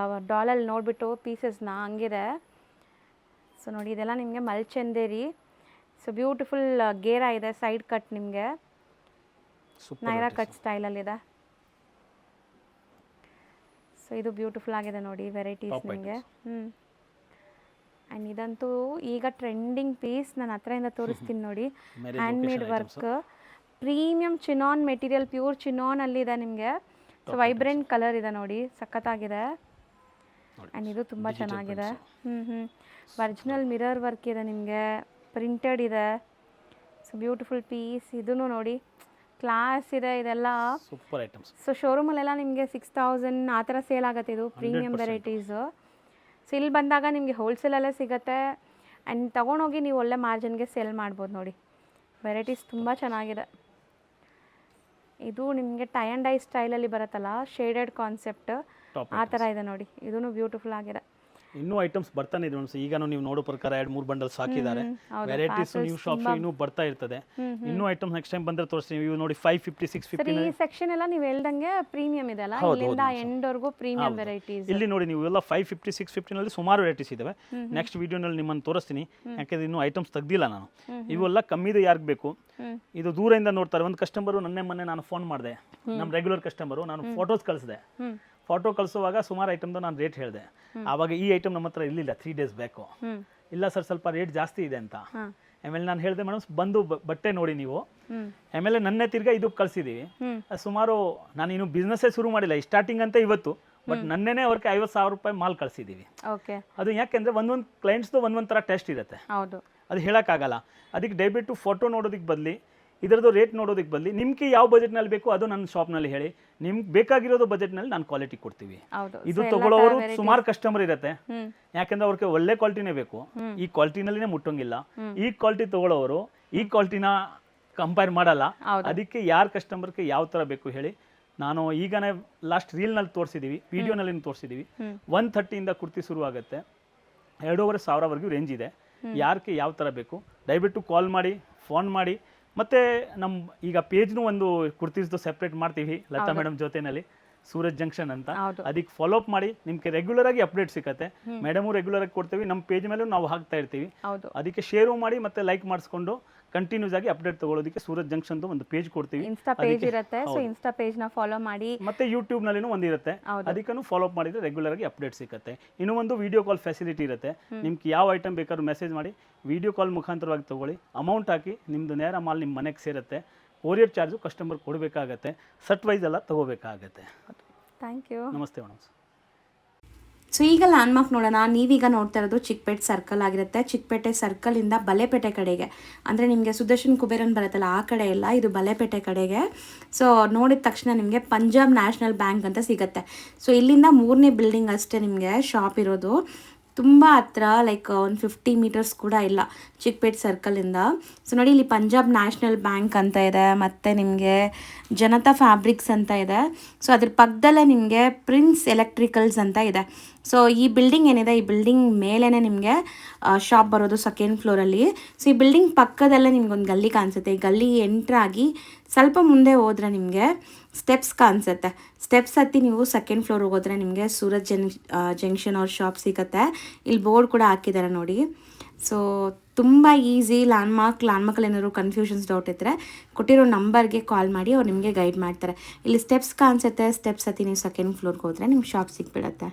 ಡಾಲಲ್ಲಿ ನೋಡಿಬಿಟ್ಟು ಪೀಸಸ್ನ, ಹಂಗಿದೆ. ಸೊ ನೋಡಿ, ಇದೆಲ್ಲ ನಿಮಗೆ ಮಲ್ಚಂದೇರಿ. ಸೊ ಬ್ಯೂಟಿಫುಲ್ ಗೇರಾ ಇದೆ, ಸೈಡ್ ಕಟ್ ನಿಮಗೆ ನೈರಾ ಕಟ್ ಸ್ಟೈಲಲ್ಲಿದೆ. ಸೊ ಇದು ಬ್ಯೂಟಿಫುಲ್ ಆಗಿದೆ ನೋಡಿ ವೆರೈಟೀಸ್ ನಿಮಗೆ. ಆ್ಯಂಡ್ ಇದಂತೂ ಈಗ ಟ್ರೆಂಡಿಂಗ್ ಪೀಸ್, ನಾನು ಹತ್ರದಿಂದ ತೋರಿಸ್ತೀನಿ ನೋಡಿ. Handmade work, premium chinon material, pure ಚಿನಾನಲ್ಲಿದೆ ನಿಮಗೆ. ಸೊ ವೈಬ್ರೆಂಟ್ ಕಲರ್ ಇದೆ ನೋಡಿ, ಸಖತ್ತಾಗಿದೆ. ಆ್ಯಂಡ್ ಇದು ತುಂಬ ಚೆನ್ನಾಗಿದೆ. ಒರಿಜಿನಲ್ ಮಿರರ್ ವರ್ಕ್ ಇದೆ ನಿಮಗೆ, ಪ್ರಿಂಟೆಡ್ ಇದೆ. So beautiful piece. ಇದೂ ನೋಡಿ ಕ್ಲಾಸ್ ಇದೆ, ಇದೆಲ್ಲ ಸೂಪರ್ ಐಟಮ್ಸ್. ಸೊ ಶೋರೂಮಲ್ಲೆಲ್ಲ ನಿಮಗೆ 6000 ಆ ಥರ ಸೇಲ್ ಆಗುತ್ತೆ, ಇದು ಪ್ರೀಮಿಯಂ ವೆರೈಟೀಸು. ಸೊ ಇಲ್ಲಿ ಬಂದಾಗ ನಿಮಗೆ ಹೋಲ್ಸೇಲಲ್ಲೇ ಸಿಗುತ್ತೆ. ಆ್ಯಂಡ್ ತೊಗೊಂಡೋಗಿ ನೀವು ಒಳ್ಳೆ ಮಾರ್ಜಿನ್ಗೆ ಸೇಲ್ ಮಾಡ್ಬೋದು ನೋಡಿ. ವೆರೈಟೀಸ್ ತುಂಬ ಚೆನ್ನಾಗಿದೆ. ಇದು ನಿಮಗೆ ಟೈ ಆ್ಯಂಡ್ ಡೈ ಸ್ಟೈಲಲ್ಲಿ ಬರುತ್ತಲ್ಲ, ಶೇಡೆಡ್ ಕಾನ್ಸೆಪ್ಟ್ ಆ ಥರ ಇದೆ ನೋಡಿ. ಇದೂ ಬ್ಯೂಟಿಫುಲ್ ಆಗಿದೆ. ಇನ್ನೂ ಐಟಮ್ಸ್ ಬರ್ತಾನೆ ಇದೆ ಮೇಡಮ್. ಈಗಾನು ನೀವು ನೋಡೋ ಪ್ರಕಾರ 2-3 ಬಂಡಲ್ಸ್ ಹಾಕಿದ್ದಾರೆ. ವೆರೈಟೀಸ್ ನ್ಯೂ ಶಾಪ್ಸ್ ಇನ್ನೂ ಬರ್ತಾ ಇರ್ತದೆ. ಇನ್ನೂ ಐಟಮ್ಸ್ ನೆಕ್ಸ್ಟ್ ಟೈಮ್ ಬಂದ್ರೆ ತೋರಿಸ್ತೀವಿ. ಇವು ನೋಡಿ 550 650. ಈ ಸೆಕ್ಷನ್ ಎಲ್ಲ ನೀವು ಹೇಳ್ದಂಗೆ ಪ್ರೀಮಿಯಂ ಇದೆ ಅಲ್ಲ, ಇಲ್ಲಿಂದ ಎಂಡ್ವರೆಗೂ ಪ್ರೀಮಿಯಂ ವೆರೈಟೀಸ್. ಇಲ್ಲಿ ನೋಡಿ ನೀವು ಎಲ್ಲ 550 650 ನಲ್ಲಿ ಸುಮಾರು ವೆರೈಟೀಸ್ ಇದಾವೆ. ನೆಕ್ಸ್ಟ್ ವಿಡಿಯೋನಲ್ಲಿ ನಿಮ್ಮನ್ನು ತೋರಿಸ್ತೀನಿ, ಯಾಕೆಂದ್ರೆ ಇನ್ನೂ ಐಟಮ್ಸ್ ತೆಗ್ದಿಲ್ಲ ನಾನು. ಇವೆಲ್ಲ ಕಮ್ಮಿದು ಯಾರಿಗೆ ಬೇಕು. ಇದು ದೂರದಿಂದ ನೋಡ್ತಾರೆ. ಒಂದು ಕಸ್ಟಮರು ಮೊನ್ನೆ ನಾನು ಫೋನ್ ಮಾಡಿದೆ, ನಮ್ಮ ರೆಗ್ಯುಲರ್ ಕಸ್ಟಮರು. ನಾನು ಫೋಟೋಸ್ ಕಳಿಸಿದೆ. ಫೋಟೋ ಕಳಿಸುವಾಗ ಸುಮಾರು ಐಟಮ್ದು ನಾನು ರೇಟ್ ಹೇಳಿದೆ. ಆವಾಗ ಈ ಐಟಮ್ ನಮ್ಮ ಹತ್ರ ಇರಲಿಲ್ಲ, 3 ಡೇಸ್ ಬೇಕು. ಇಲ್ಲ ಸರ್, ಸ್ವಲ್ಪ ರೇಟ್ ಜಾಸ್ತಿ ಇದೆ ಅಂತ. ಆಮೇಲೆ ನಾನು ಹೇಳಿದೆ, ಮೇಡಮ್ ಬಂದು ಬಟ್ಟೆ ನೋಡಿ ನೀವು. ಆಮೇಲೆ ನನ್ನೇ ತಿರ್ಗಾ ಇದು ಕಳಿಸಿದೀವಿ. ಸುಮಾರು ನಾನು ಇನ್ನು ಬಿಸ್ನೆಸ್ಸೇ ಶುರು ಮಾಡಿಲ್ಲ, ಸ್ಟಾರ್ಟಿಂಗ್ ಅಂತ ಇವತ್ತು. ಬಟ್ ನನ್ನೇನೆ ಅವ್ರಿಗೆ 50,000 ರೂಪಾಯಿ ಮಾಲ್ ಕಳಿಸಿದೀವಿ. ಅದು ಯಾಕೆಂದ್ರೆ ಒಂದೊಂದು ಕ್ಲೈಂಟ್ಸ್ದು ಒಂದೊಂದು ಥರ ಟೆಸ್ಟ್ ಇರುತ್ತೆ, ಅದು ಹೇಳೋಕ್ಕಾಗಲ್ಲ. ಅದಕ್ಕೆ ದಯವಿಟ್ಟು ಫೋಟೋ ನೋಡೋದಕ್ಕೆ ಬದಲಿ ಇದರದ್ದು ರೇಟ್ ನೋಡೋದಕ್ಕೆ ಬದಲಿ ನಿಮ್ಗೆ ಯಾವ ಬಜೆಟ್ನಲ್ಲಿ ಬೇಕು ಅದು ನನ್ನ ಶಾಪ್ನಲ್ಲಿ ಹೇಳಿ, ನಿಮ್ಗೆ ಬೇಕಾಗಿರೋದು ಬಜೆಟ್ನಲ್ಲಿ ನಾನು ಕ್ವಾಲಿಟಿ ಕೊಡ್ತೀವಿ. ಇದು ತಗೊಳ್ಳೋರು ಸುಮಾರು ಕಸ್ಟಮರ್ ಇರುತ್ತೆ, ಯಾಕೆಂದ್ರೆ ಅವ್ರಿಗೆ ಒಳ್ಳೆ ಕ್ವಾಲಿಟಿನೇ ಬೇಕು. ಈ ಕ್ವಾಲಿಟಿನಲ್ಲಿನೇ ಮುಟ್ಟೋಂಗಿಲ್ಲ. ಈ ಕ್ವಾಲಿಟಿ ತಗೊಳ್ಳೋರು ಈ ಕ್ವಾಲಿಟಿನ ಕಂಪೇರ್ ಮಾಡಲ್ಲ. ಅದಕ್ಕೆ ಯಾರ ಕಸ್ಟಮರ್ಗೆ ಯಾವ ಥರ ಬೇಕು ಹೇಳಿ. ನಾನು ಈಗನೇ ಲಾಸ್ಟ್ ರೀಲ್ನಲ್ಲಿ ತೋರಿಸಿದ್ದೀವಿ, ವಿಡಿಯೋನಲ್ಲಿ ತೋರಿಸಿದ್ದೀವಿ. 130 ಕುರ್ತಿ ಶುರು ಆಗುತ್ತೆ, 2500ವರೆಗೂ ರೇಂಜ್ ಇದೆ. ಯಾರಿಗೆ ಯಾವ ಥರ ಬೇಕು ದಯವಿಟ್ಟು ಕಾಲ್ ಮಾಡಿ, ಫೋನ್ ಮಾಡಿ. ಮತ್ತು ನಮ್ಮ ಈಗ ಪೇಜ್ನು ಒಂದು ಕುರ್ತೀಸ್ದು ಸೆಪ್ರೇಟ್ ಮಾಡ್ತೀವಿ ಲತಾ ಮೇಡಮ್ ಜೊತೆನಲ್ಲಿ, ಸೂರಜ್ ಜಂಕ್ಷನ್ ಅಂತ. ಅದಕ್ಕೆ ಫಾಲೋ ಅಪ್ ಮಾಡಿ, ನಿಮಗೆ ರೆಗ್ಯುಲರ್ ಆಗಿ ಅಪ್ಡೇಟ್ ಸಿಗುತ್ತೆ. ಮೇಡಮು ರೆಗ್ಯುಲರ್ ಆಗಿ ಕೊಡ್ತೀವಿ, ನಮ್ಮ ಪೇಜ್ ಮೇಲೂ ನಾವು ಹಾಕ್ತಾ ಇರ್ತೀವಿ. ಅದಕ್ಕೆ ಶೇರು ಮಾಡಿ ಮತ್ತು ಲೈಕ್ ಮಾಡಿಸ್ಕೊಂಡು ಕಂಟಿನ್ಯೂಸ್ ಆಗಿ ಅಪ್ಡೇಟ್ ತಗೊಳ್ಳೋದಕ್ಕೆ ಸೂರತ್ ಜಂಕ್ಷನ್ದು ಒಂದು ಪೇಜ್ ಕೊಡ್ತೀವಿ. ಇನ್ಸ್ಟಾ ಪೇಜ್ ಇರುತ್ತೆ, ಸೊ ಇನ್ಸ್ಟಾ ಪೇಜ್ನ ಫಾಲೋ ಮಾಡಿ. ಮತ್ತೆ ಯೂಟ್ಯೂಬ್ನಲ್ಲಿನೂ ಒಂದಿರುತ್ತೆ, ಅದಕ್ಕೂ ಫಾಲೋ ಅಪ್ ಮಾಡಿದ್ರೆ ರೆಗ್ಯುಲರ್ ಆಗಿ ಅಪ್ಡೇಟ್ ಸಿಗುತ್ತೆ. ಇನ್ನೂ ಒಂದು ವಿಡಿಯೋ ಕಾಲ್ ಫೆಸಿಲಿಟಿ ಇರುತ್ತೆ. ನಿಮ್ಗೆ ಯಾವ ಐಟಮ್ ಬೇಕಾದ್ರೂ ಮೆಸೇಜ್ ಮಾಡಿ ವಿಡಿಯೋ ಕಾಲ್ ಮುಖಾಂತರವಾಗಿ ತೊಗೊಳ್ಳಿ, ಅಮೌಂಟ್ ಹಾಕಿ, ನಿಮ್ಮದು ನೇರ ಮಾಲ್ ನಿಮ್ಮ ಮನೆಗೆ ಸೇರುತ್ತೆ. ಕೊರಿಯರ್ ಚಾರ್ಜು ಕಸ್ಟಮರ್ ಕೊಡಬೇಕಾಗತ್ತೆ, ಸಟ್ ವೈಸ್ ಎಲ್ಲ ತೊಗೋಬೇಕಾಗತ್ತೆ. Thank you. ನಮಸ್ತೆ ಮೇಡಮ್. ಸೊ ಈಗ ಲ್ಯಾಂಡ್ಮಾರ್ಕ್ ನೋಡೋಣ. ನೀವೀಗ ನೋಡ್ತಾ ಇರೋದು ಚಿಕ್ಕಪೇಟೆ ಸರ್ಕಲ್ ಆಗಿರುತ್ತೆ. ಚಿಕ್ಕಪೇಟೆ ಸರ್ಕಲಿಂದ ಬಲೇಪೇಟೆ ಕಡೆಗೆ, ಅಂದರೆ ನಿಮಗೆ ಸುದರ್ಶನ್ ಕುಬೇರನ್ ಬರುತ್ತಲ್ಲ ಆ ಕಡೆ ಎಲ್ಲ, ಇದು ಬಲೇಪೇಟೆ ಕಡೆಗೆ. ಸೊ ನೋಡಿದ ತಕ್ಷಣ ನಿಮಗೆ ಪಂಜಾಬ್ ನ್ಯಾಷನಲ್ ಬ್ಯಾಂಕ್ ಅಂತ ಸಿಗುತ್ತೆ. ಸೊ ಇಲ್ಲಿಂದ 3ನೇ ಬಿಲ್ಡಿಂಗ್ ಅಷ್ಟೇ ನಿಮಗೆ ಶಾಪ್ ಇರೋದು. ತುಂಬ ಹತ್ರ, ಲೈಕ್ ಒಂದು 50 ಮೀಟರ್ಸ್ ಕೂಡ ಇಲ್ಲ ಚಿಕ್ಕಪೇಟೆ ಸರ್ಕಲಿಂದ. ಸೊ ನೋಡಿ, ಇಲ್ಲಿ ಪಂಜಾಬ್ ನ್ಯಾಷನಲ್ ಬ್ಯಾಂಕ್ ಅಂತ ಇದೆ, ಮತ್ತು ನಿಮಗೆ ಜನತಾ ಫ್ಯಾಬ್ರಿಕ್ಸ್ ಅಂತ ಇದೆ. ಸೊ ಅದ್ರ ಪಕ್ಕದಲ್ಲೇ ನಿಮಗೆ ಪ್ರಿನ್ಸ್ ಎಲೆಕ್ಟ್ರಿಕಲ್ಸ್ ಅಂತ ಇದೆ. ಸೊ ಈ ಬಿಲ್ಡಿಂಗ್ ಏನಿದೆ, ಈ ಬಿಲ್ಡಿಂಗ್ ಮೇಲೇ ನಿಮಗೆ ಶಾಪ್ ಬರೋದು 2nd ಫ್ಲೋರಲ್ಲಿ. ಸೊ ಈ ಬಿಲ್ಡಿಂಗ್ ಪಕ್ಕದಲ್ಲೇ ನಿಮ್ಗೊಂದು ಗಲ್ಲಿ ಕಾಣಿಸುತ್ತೆ. ಈ ಗಲ್ಲಿ ಎಂಟ್ರಾಗಿ ಸ್ವಲ್ಪ ಮುಂದೆ ಹೋದರೆ ನಿಮಗೆ ಸ್ಟೆಪ್ಸ್ ಕಾಣಿಸುತ್ತೆ. ಸ್ಟೆಪ್ಸ್ ಹತ್ತಿ ನೀವು 2nd ಫ್ಲೋರ್ಗೆ ಹೋದರೆ ನಿಮಗೆ ಸೂರತ್ ಜಂಕ್ಷನ್ ಅವ್ರ ಶಾಪ್ ಸಿಗುತ್ತೆ. ಇಲ್ಲಿ ಬೋರ್ಡ್ ಕೂಡ ಹಾಕಿದ್ದಾರೆ ನೋಡಿ. ಸೊ ತುಂಬ ಈಸಿ. ಲ್ಯಾಂಡ್ಮಾರ್ಕಲ್ಲಿ ಏನಾದ್ರು ಕನ್ಫ್ಯೂಷನ್ಸ್ ಡೌಟ್ ಇದ್ದರೆ ಕೊಟ್ಟಿರೋ ನಂಬರ್ಗೆ ಕಾಲ್ ಮಾಡಿ, ಅವ್ರು ನಿಮಗೆ ಗೈಡ್ ಮಾಡ್ತಾರೆ. ಇಲ್ಲಿ ಸ್ಟೆಪ್ಸ್ ಕಾಣಿಸುತ್ತೆ, ಸ್ಟೆಪ್ಸ್ ಹತ್ತಿ ನೀವು 2nd ಫ್ಲೋರ್ಗೆ ಹೋದರೆ ನಿಮ್ಮ ಶಾಪ್ ಸಿಕ್ಬಿಡುತ್ತೆ.